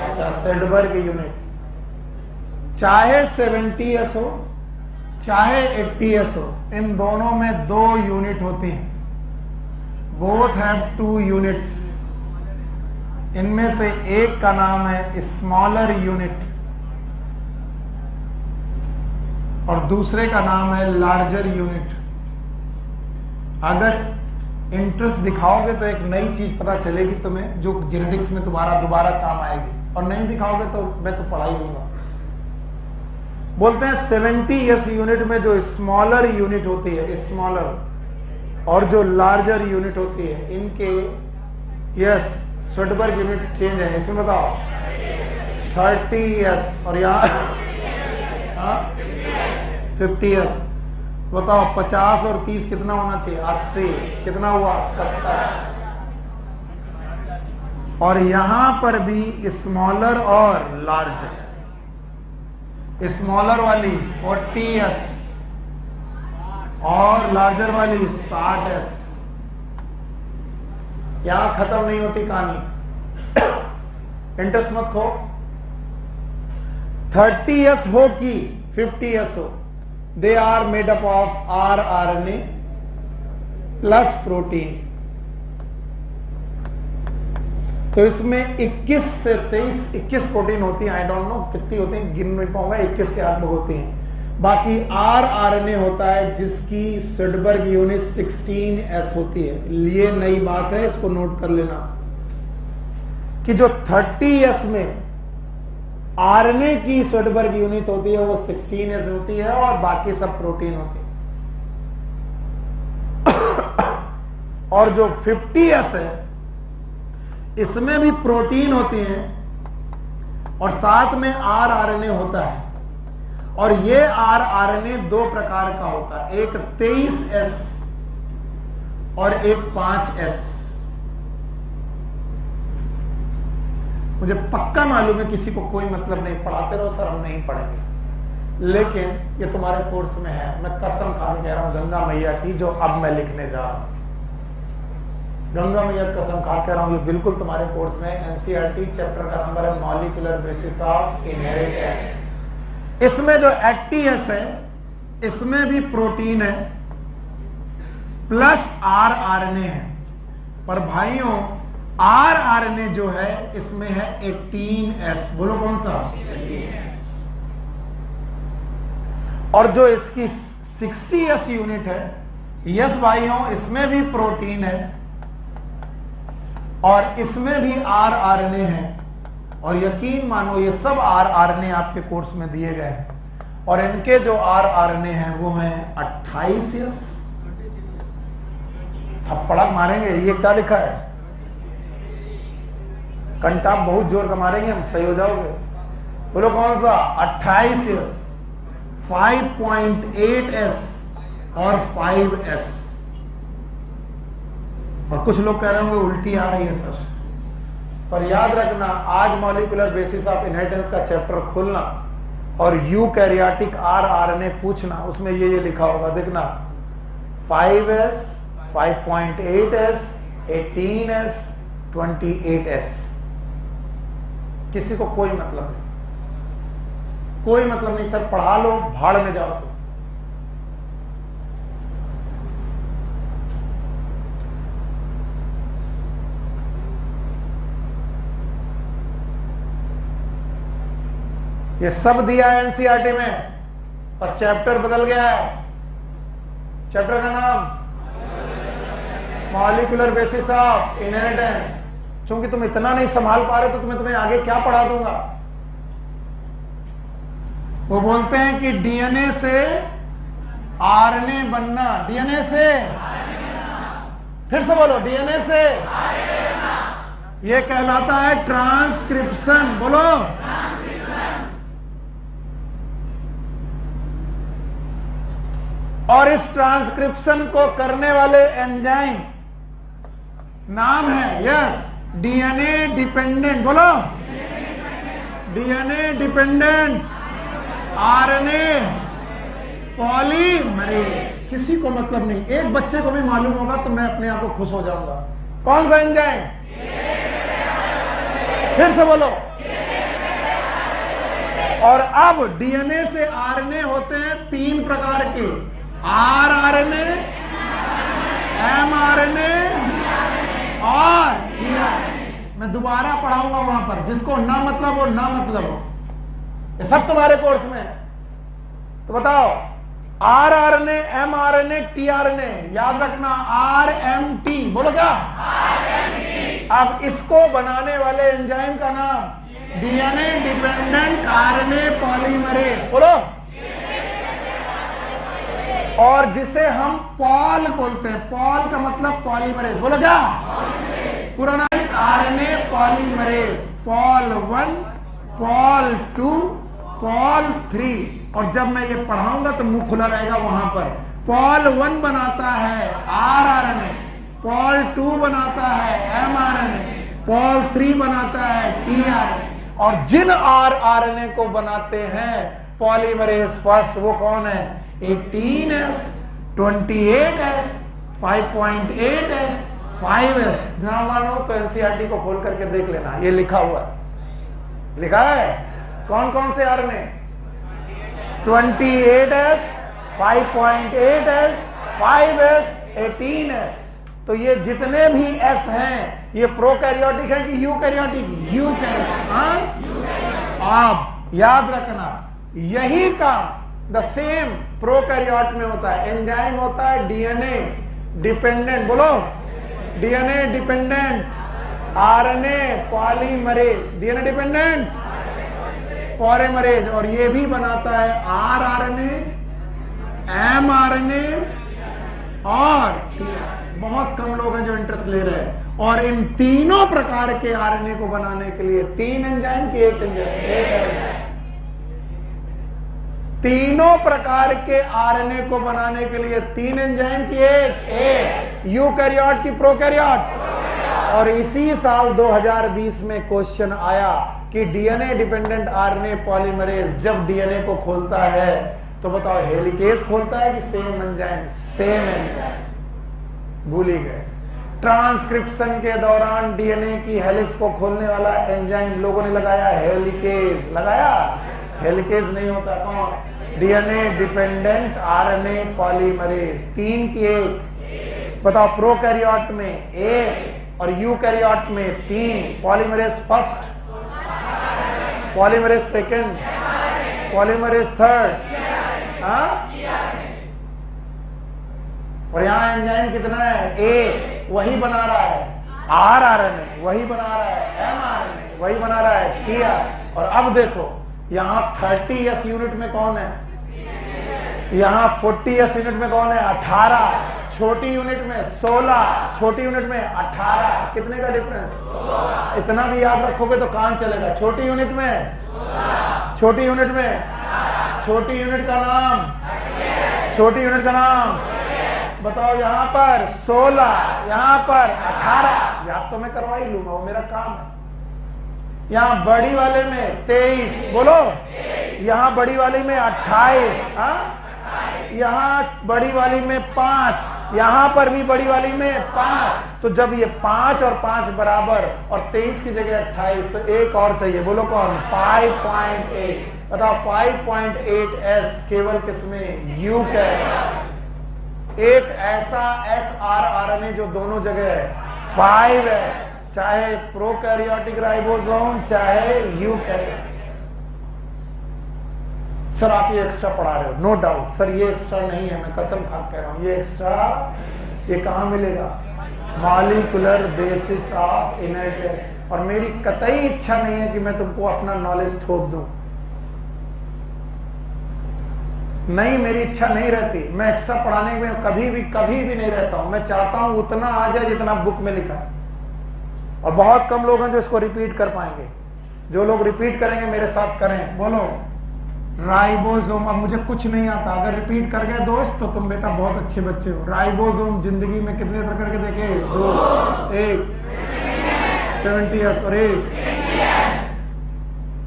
अच्छा सेडबर्ग यूनिट। चाहे 70S हो चाहे 80S हो, इन दोनों में 2 यूनिट होती हैं। Both have 2 units. इनमें से एक का नाम है स्मॉलर यूनिट और दूसरे का नाम है लार्जर यूनिट। अगर इंटरेस्ट दिखाओगे तो एक नई चीज पता चलेगी तुम्हें, जो जेनेटिक्स में दोबारा काम आएगी, और नहीं दिखाओगे तो मैं तो पढ़ा ही दूंगा। बोलते हैं 70s यूनिट में जो स्मॉलर यूनिट होती है, स्मॉलर, और जो लार्जर यूनिट होती है, इनके यस स्वेडबर्ग यूनिट चेंज है। इसमें बताओ 30s और यहाँ 50s। बताओ 50 और 30 कितना होना चाहिए? 80। कितना हुआ? 70। और यहां पर भी स्मॉलर और लार्जर। स्मॉलर वाली 40s और लार्जर वाली 60s। यहां खत्म नहीं होती कहानी, इंटरेस्ट मत खो। 30s हो कि 50s हो, they are made up of rRNA plus protein। तो इसमें 21 से 21 प्रोटीन होती है। आई डोंट नो कितनी होती है, गिन नहीं पाऊंगा, 21 के आसपास होती हैं। बाकी rRNA होता है जिसकी स्वेडबर्ग यूनिट 16s होती है। ये नई बात है, इसको नोट कर लेना कि जो 30s में आरएनए की स्वेडबर्ग यूनिट होती है वो 16s होती है और बाकी सब प्रोटीन होती है। और जो 50s है इसमें भी प्रोटीन होती है और साथ में rRNA होता है। और ये rRNA 2 प्रकार का होता है, एक 23s और एक 5s। मुझे पक्का मालूम है किसी को कोई मतलब नहीं, पढ़ाते रहो सर हम नहीं पढ़ेंगे, लेकिन ये तुम्हारे कोर्स में है। मैं कसम खा के कह रहा हूं गंगा मैया की, जो अब मैं लिखने जा रहा हूं, गंगा मैया कसम खा कह रहा हूं, ये बिल्कुल तुम्हारे कोर्स में। एनसीईआरटी चैप्टर का नंबर है मॉलिक्यूलर बेसिस ऑफ इनहेरिटेंस। इसमें जो 80s है इसमें भी प्रोटीन है प्लस rRNA है, पर भाइयों rRNA जो है इसमें है 18s। बोलो कौन सा? 18s। और जो इसकी 60s यूनिट है, यस भाइयों, इसमें भी प्रोटीन है और इसमें भी rRNA है। और यकीन मानो ये सब rRNA आपके कोर्स में दिए गए हैं और इनके जो rRNA हैं वो हैं 28s। थप्पड़ा मारेंगे, ये क्या लिखा है? कंटाप बहुत जोर का मारेंगे हम, सही हो जाओगे। बोलो कौन सा? 28s, 5.8s और 5s। और कुछ लोग कह रहे होंगे उल्टी आ रही है सर, पर याद रखना आज मॉलिक्यूलर बेसिस ऑफ इनहेरिटेंस का चैप्टर खोलना और यूकैरियोटिक rRNA पूछना, उसमें ये लिखा होगा, देखना 5s, 5.8s, 18s, 28s। किसी को कोई मतलब नहीं, कोई मतलब नहीं सर, पढ़ा लो भाड़ में जाओ। तो ये सब दिया है एनसीईआरटी में, पर चैप्टर बदल गया है। चैप्टर का नाम मॉलिक्यूलर बेसिस ऑफ इनहेरिटेंस। चूंकि तुम इतना नहीं संभाल पा रहे तो तुम्हें आगे क्या पढ़ा दूंगा। वो बोलते हैं कि डीएनए से आरएनए बनना, डीएनए से, फिर से बोलो, डीएनए से ये कहलाता है ट्रांसक्रिप्शन। बोलो, और इस ट्रांसक्रिप्शन को करने वाले एंजाइम नाम है, यस, डीएनए डिपेंडेंट। बोलो, डीएनए डिपेंडेंट आरएनए पॉलीमरेज। किसी को मतलब नहीं, एक बच्चे को भी मालूम होगा तो मैं अपने आप को खुश हो जाऊंगा। कौन सा एंजाइम? फिर से बोलो। और अब डीएनए से आरएनए होते हैं 3 प्रकार के, आरआरएनए, एमआरएनए और मैं दोबारा पढ़ाऊंगा वहां पर, जिसको ना मतलब हो ना मतलब हो, ये सब तुम्हारे कोर्स में है। तो बताओ, RNA, mRNA, tRNA, याद रखना RMT, बोलो क्या? अब इसको बनाने वाले एंजाइम का नाम DNA डिपेंडेंट RNA पॉलीमरेज, बोलो। और जिसे हम पॉल बोलते हैं, पॉल का मतलब पॉलीमरेज, बोलो क्या? पूरा नाम RNA polymerase, Paul 1, Paul 2, Paul 3। और जब मैं ये पढ़ाऊंगा तो मुंह खुला रहेगा वहां पर। पॉल 1 बनाता है RNA, पॉल 2 बनाता है mRNA, पॉल 3 बनाता है tRNA। और जिन RNA को बनाते हैं पॉलीमरेज फर्स्ट, वो कौन है? 18S, 28S, 5.8S, 5S। ध्यान मानो तो एनसीईआरटी को खोल करके देख लेना, ये लिखा हुआ है, लिखा है कौन कौन से RNA? 28S, 5.8S, 5S, 18S। तो ये जितने भी S हैं, ये प्रोकैरियोटिक है कि यूकैरियोटिक? यूकैरियोटिक। हाँ, अब याद रखना, यही काम द सेम प्रोकैरियोट में होता है। एंजाइम होता है DNA डिपेंडेंट, बोलो, DNA dependent RNA polymerase, DNA dependent polymerase. और ये भी बनाता है rRNA, mRNA और बहुत कम लोग हैं जो इंटरेस्ट ले रहे हैं। और इन तीनों प्रकार के RNA को बनाने के लिए 3 एंजाइम की 1 एंजाइम, तीनों प्रकार के RNA को बनाने के लिए 3 एंजाइम की 1 यूकैरियोट की प्रोकैरियोट। और इसी साल 2020 में क्वेश्चन आया कि DNA डिपेंडेंट RNA पॉलीमरेज जब DNA को खोलता है तो बताओ हेलिकेज खोलता है कि सेम एंजाइम? Same enzyme. भूल ही गए। ट्रांसक्रिप्शन के दौरान DNA की हेलिक्स को खोलने वाला एंजाइम लोगों ने लगाया हेलिकेज, लगाया? हेलिकेज नहीं होता, कौन? DNA dependent RNA polymerase. 3 की 1। बताओ, प्रोकैरियोट में 1 और यूकैरियोट में 3। Polymerase first, polymerase second, polymerase third. और यहां एंजाइम कितना है? 1। वही बना रहा है rRNA, वही बना रहा है mRNA, वही बना रहा है tR। और अब देखो, यहां 30S यूनिट में कौन है? यहां 40S यूनिट में कौन है? 18। छोटी यूनिट में 16, छोटी यूनिट में 18। कितने का डिफरेंस? इतना भी याद रखोगे तो काम चलेगा। छोटी यूनिट में, छोटी यूनिट में, छोटी यूनिट का नाम, छोटी यूनिट का नाम बताओ। यहां पर 16, यहां पर 18। याद तो मैं करवा ही लूंगा, वो मेरा काम है। यहां बड़ी वाले में 23, बोलो। यहां बड़ी वाली में 28, यहां बड़ी वाली में 5, यहां पर भी बड़ी वाली में 5। तो जब ये 5 और 5 बराबर और 23 की जगह 28, तो एक और चाहिए, बोलो कौन? 5.8। बताओ 5.8S केवल किसमें? यूकैरियोट। एक ऐसा srRNA जो दोनों जगह है 5S, चाहे प्रोकैरियोटिक राइबोसोम चाहे यूकैरियोट। सर आप ये एक्स्ट्रा पढ़ा रहे हो, नो डाउट सर, ये एक्स्ट्रा नहीं है, मैं कसम खा कह रहा हूं, ये एक्स्ट्रा ये कहां मिलेगा? Molecular basis of inert. और मेरी कतई इच्छा नहीं है कि मैं तुमको अपना नॉलेज थोप दूं, नहीं, मेरी इच्छा नहीं रहती। मैं एक्स्ट्रा पढ़ाने में कभी भी नहीं रहता हूं। मैं चाहता हूं उतना आ जाए जितना बुक में लिखा है। और बहुत कम लोग हैं जो इसको रिपीट कर पाएंगे। जो लोग रिपीट करेंगे मेरे साथ करें, बोलो राइबोसोम। अब मुझे कुछ नहीं आता, अगर रिपीट कर गए दोस्त तो तुम बेटा बहुत अच्छे बच्चे हो। राइबोसोम जिंदगी में कितने तरह करके देखे? 2, 1 70S और 1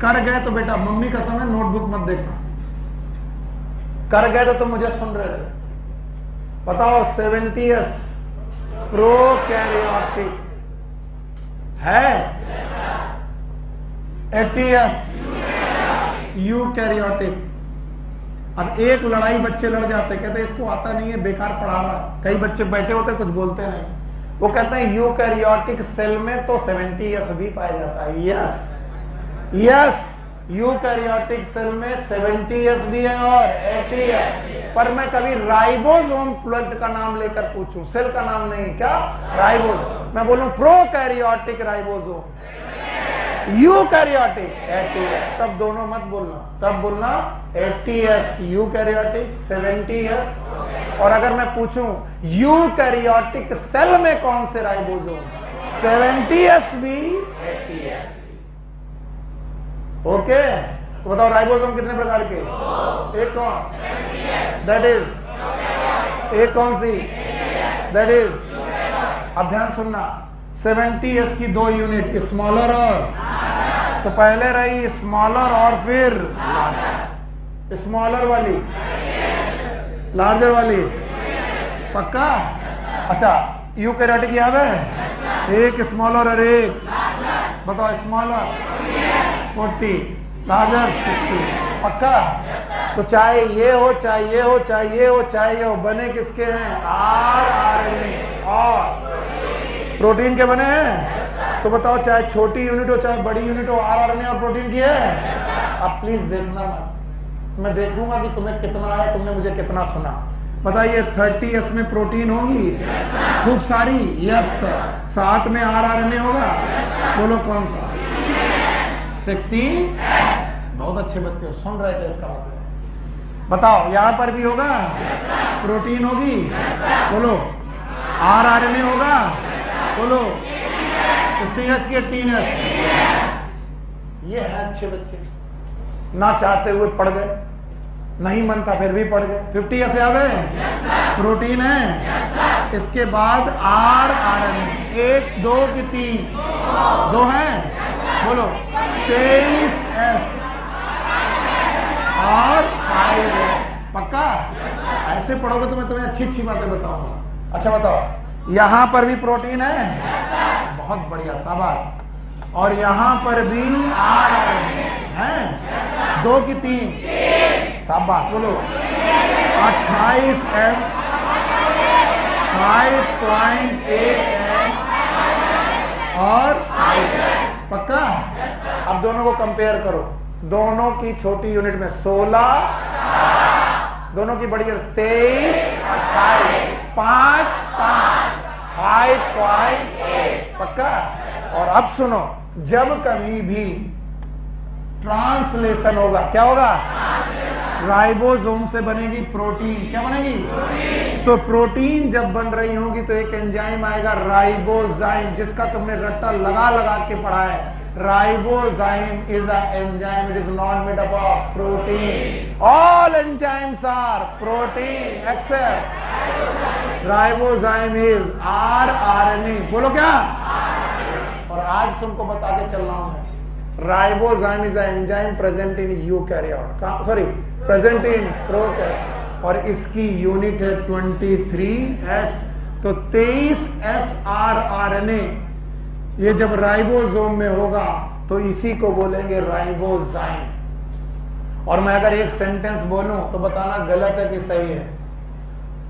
कर गए तो बेटा मम्मी का समय नोटबुक मत देखना। कर गए तो तुम मुझे सुन रहे थे। बताओ 70S प्रोकैरियोटिक है, 80S यूकैरियोटिक। अब एक लड़ाई बच्चे लड़ जाते, कहते इसको आता नहीं है, बेकार पढ़ा रहा है। कई बच्चे बैठे होते कुछ बोलते नहीं। वो कहते हैं यूकैरियोटिक सेल में तो 70S भी पाया जाता है। यस यस, यूकैरियोटिक सेल में 70S भी है और 80S। पर मैं कभी राइबोसोम प्लग का नाम लेकर पूछूं, सेल का नाम नहीं, क्या राइबोसोम, मैं बोलूं प्रोकैरियोटिक राइबोसोम, यूकैरियोटिक 80S, तब दोनों मत बोलना, तब बोलना 80S यूकैरियोटिक, 70S। और अगर मैं पूछूं यूकैरियोटिक सेल में कौन से राइबोसोम, 70S भी 80S। ओके, तो बताओ राइबोसोम कितने प्रकार के, एक कौन, दैट इज, एक कौन सी, दैट इज। अब ध्यान सुनना, 70S की दो यूनिट, स्मॉलर और, तो पहले रही स्मॉलर और फिर लार्जर, स्मॉलर वाली लार्जर वाली, पक्का। अच्छा, यूकैरियोटिक याद है, एक स्मॉलर और एक, बताओ स्मॉलर 40, लार्जर 60, पक्का। तो चाहे ये हो, चाहे ये हो, चाहे ये हो, चाहे ये हो, बने किसके हैं, RNA और प्रोटीन के बने हैं। तो बताओ चाहे छोटी यूनिट हो चाहे बड़ी यूनिट हो, RNA और प्रोटीन की है। अब प्लीज देखना मत, मैं देखूंगा कि तुम्हें कितना है, तुमने मुझे कितना सुना। बताइए 30S में प्रोटीन होगी, खूब सारी, यस। साथ में RNA होगा, बोलो कौन सा, 16। बहुत अच्छे बच्चे सुन रहे थे, इसका मतलब बताओ यहां पर भी होगा, प्रोटीन होगी, बोलो RNA होगा, बोलो 16S की 18S। ये है अच्छे बच्चे, ना चाहते हुए पढ़ गए, नहीं मन था फिर भी पढ़ गए। 50S याद है, प्रोटीन है, इसके बाद RNA, 1 2 की 3, 2 है, बोलो 23S और 5S, पक्का। ऐसे पढ़ोगे तो मैं तुम्हें अच्छी अच्छी बातें बताऊंगा। अच्छा बताओ, यहां पर भी प्रोटीन है, बहुत बढ़िया, शाबाश। और यहां पर भी RNA है, 2 की 3, शाबाश, बोलो 28S, 5.8S और 5S, पक्का। अब दोनों को कंपेयर करो, दोनों की छोटी यूनिट में 16, दोनों की बड़ी 23, 28, 5, 5.8, पक्का। और अब सुनो, जब कभी भी ट्रांसलेशन होगा, क्या होगा, राइबोसोम से बनेगी प्रोटीन, क्या बनेगी, तो प्रोटीन जब बन रही होगी तो एक एंजाइम आएगा राइबोजाइम, जिसका तुमने रट्टा लगा लगा के पढ़ा है। Ribozyme is a enzyme, it is not made up of protein, all enzymes are protein except ribozyme is RNA, बोलो क्या। और आज तुमको बता के चल रहा हूं, ribozyme is a enzyme present in eukaryote, sorry present in prokaryote, और इसकी यूनिट है 23S। तो 23S RNA, ये जब राइबोसोम में होगा तो इसी को बोलेंगे राइबोजाइम। और मैं अगर एक सेंटेंस बोलूं तो बताना गलत है कि सही है।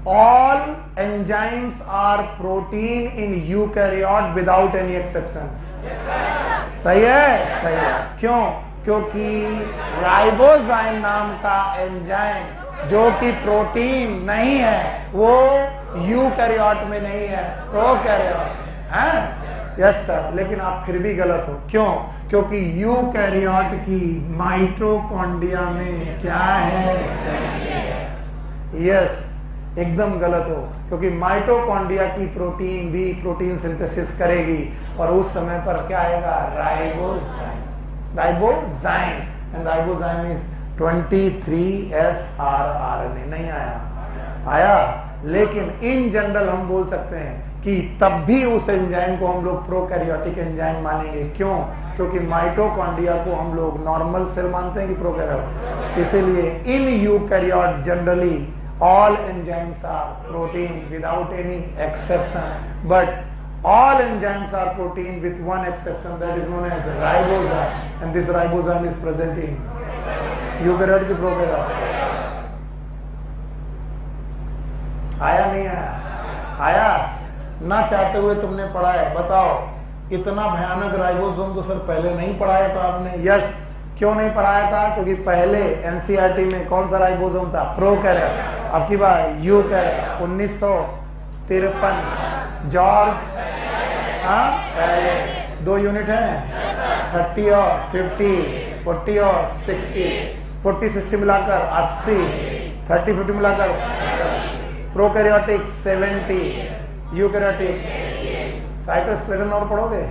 All enzymes are protein in eukaryote without any exception. सही है, सही है। क्यों? क्योंकि राइबोजाइम नाम का एंजाइम जो कि प्रोटीन नहीं है, वो यूकैरियोट में नहीं है, प्रोकैरियोट है। यस सर, लेकिन आप फिर भी गलत हो। क्यों? क्योंकि यूकैरियोट की माइटोकॉन्ड्रिया में क्या है? यस, एकदम गलत हो, क्योंकि माइटोकॉन्ड्रिया की प्रोटीन भी प्रोटीन सिंथेसिस करेगी और उस समय पर क्या आएगा? Ribozyme. Ribozyme and ribozyme is 23S RNA। नहीं आया? लेकिन इन जनरल हम बोल सकते हैं कि तब भी उस एंजाइम को हम लोग प्रोकैरियोटिक एंजाइम मानेंगे। क्यों? क्योंकि माइटोकॉन्ड्रिया को हम लोग नॉर्मल सेल मानते हैं कि प्रोकैरियोट। इसीलिए इन eukaryote generally all enzymes are protein without any exception, but all enzymes are protein with one exception, that is known as ribozyme, and this ribozyme is present in eukaryote की प्रोकैरियोट। आया नहीं आया? आया? ना चाहते हुए तुमने पढ़ा है। बताओ, इतना भयानक राइबोसोम तो सर पहले नहीं पढ़ाया था आपने। यस, क्यों नहीं पढ़ाया था? क्योंकि पहले एनसीईआरटी में कौन सा राइबोसोम था? प्रोकैरियोट। अब की बार यूकैरियोट। 1953 जॉर्ज, हाँ पहले 2 यूनिट है, 30 और 50, 40 और 60, 40-60 मिलाकर 80, 30-50 मिलाकर प्रोकैरियोटिक 70, यूकैरियोटिक। साइटोस्केलेटन और पढ़ोगे?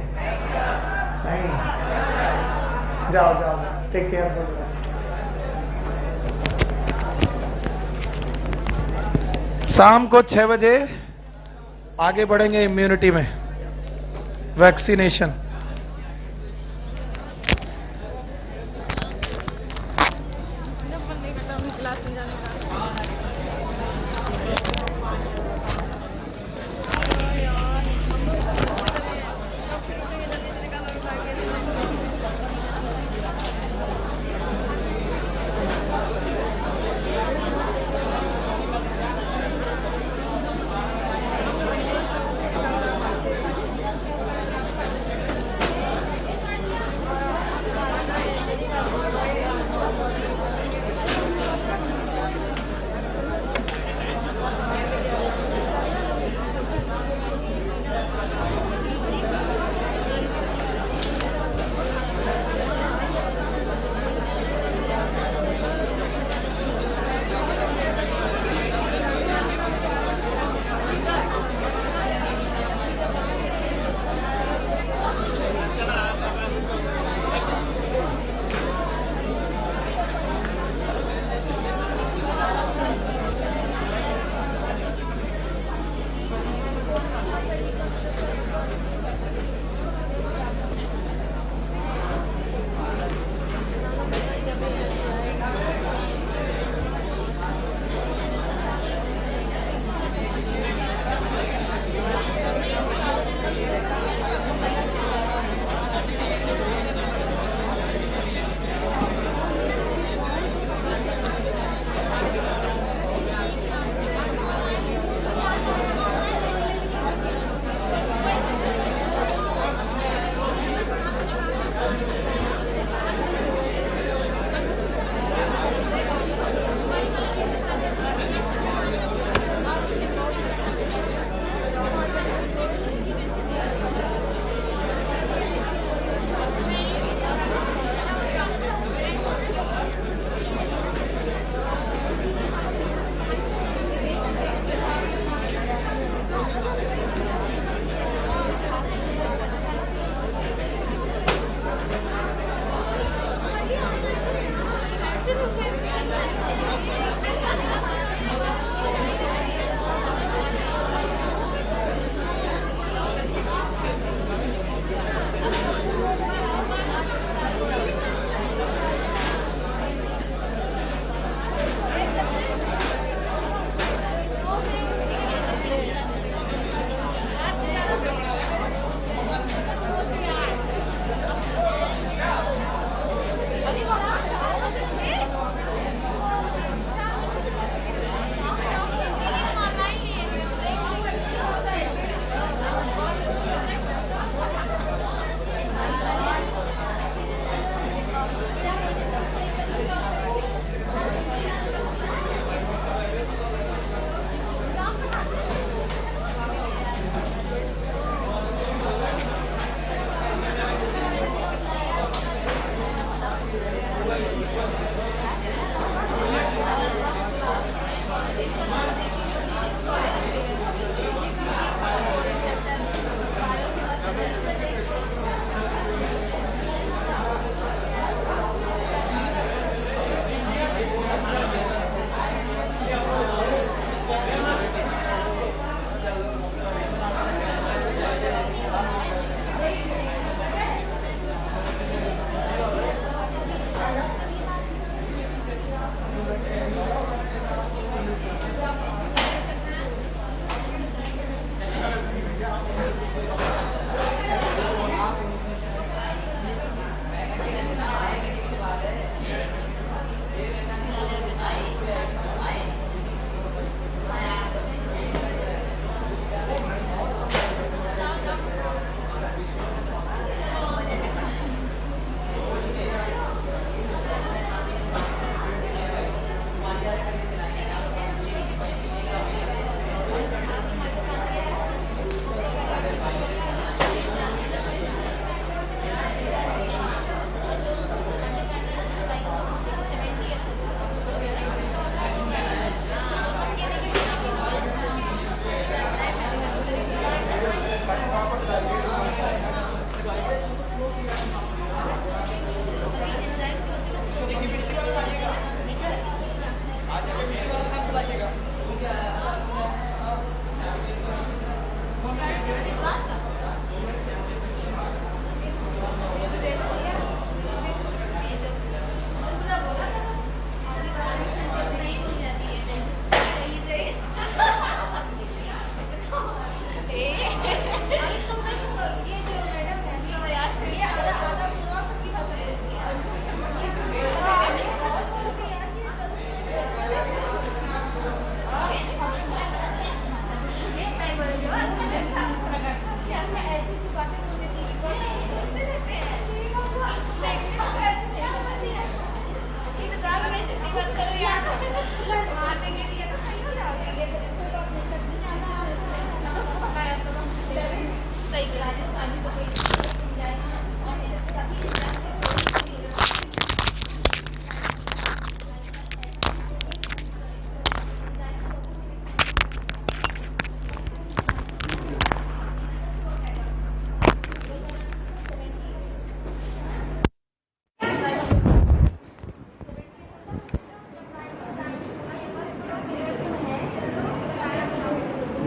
नहीं, जाओ जाओ, टेक केयर। शाम को 6 बजे आगे बढ़ेंगे इम्यूनिटी में, वैक्सीनेशन।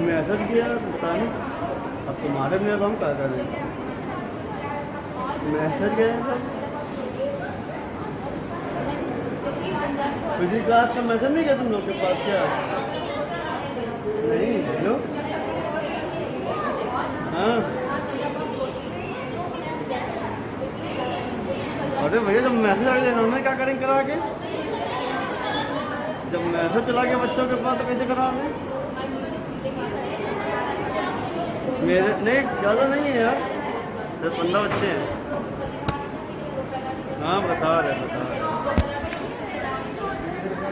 मैसेज किया पता नहीं, अब तुम्हारे में हम क्या कर रहे हैं। मैसेज गया सर, फिजिक्स क्लास का मैसेज नहीं गया तुम लोग के पास क्या? नहीं हेलो, हाँ अरे भैया जब मैसेज आ गया हमें क्या करेंगे करा के? जब मैसेज चला गया बच्चों के पास तो कैसे करा दें? मेरे नहीं ज़्यादा नहीं है यार, 10-15 बच्चे हैं। हाँ बता रहे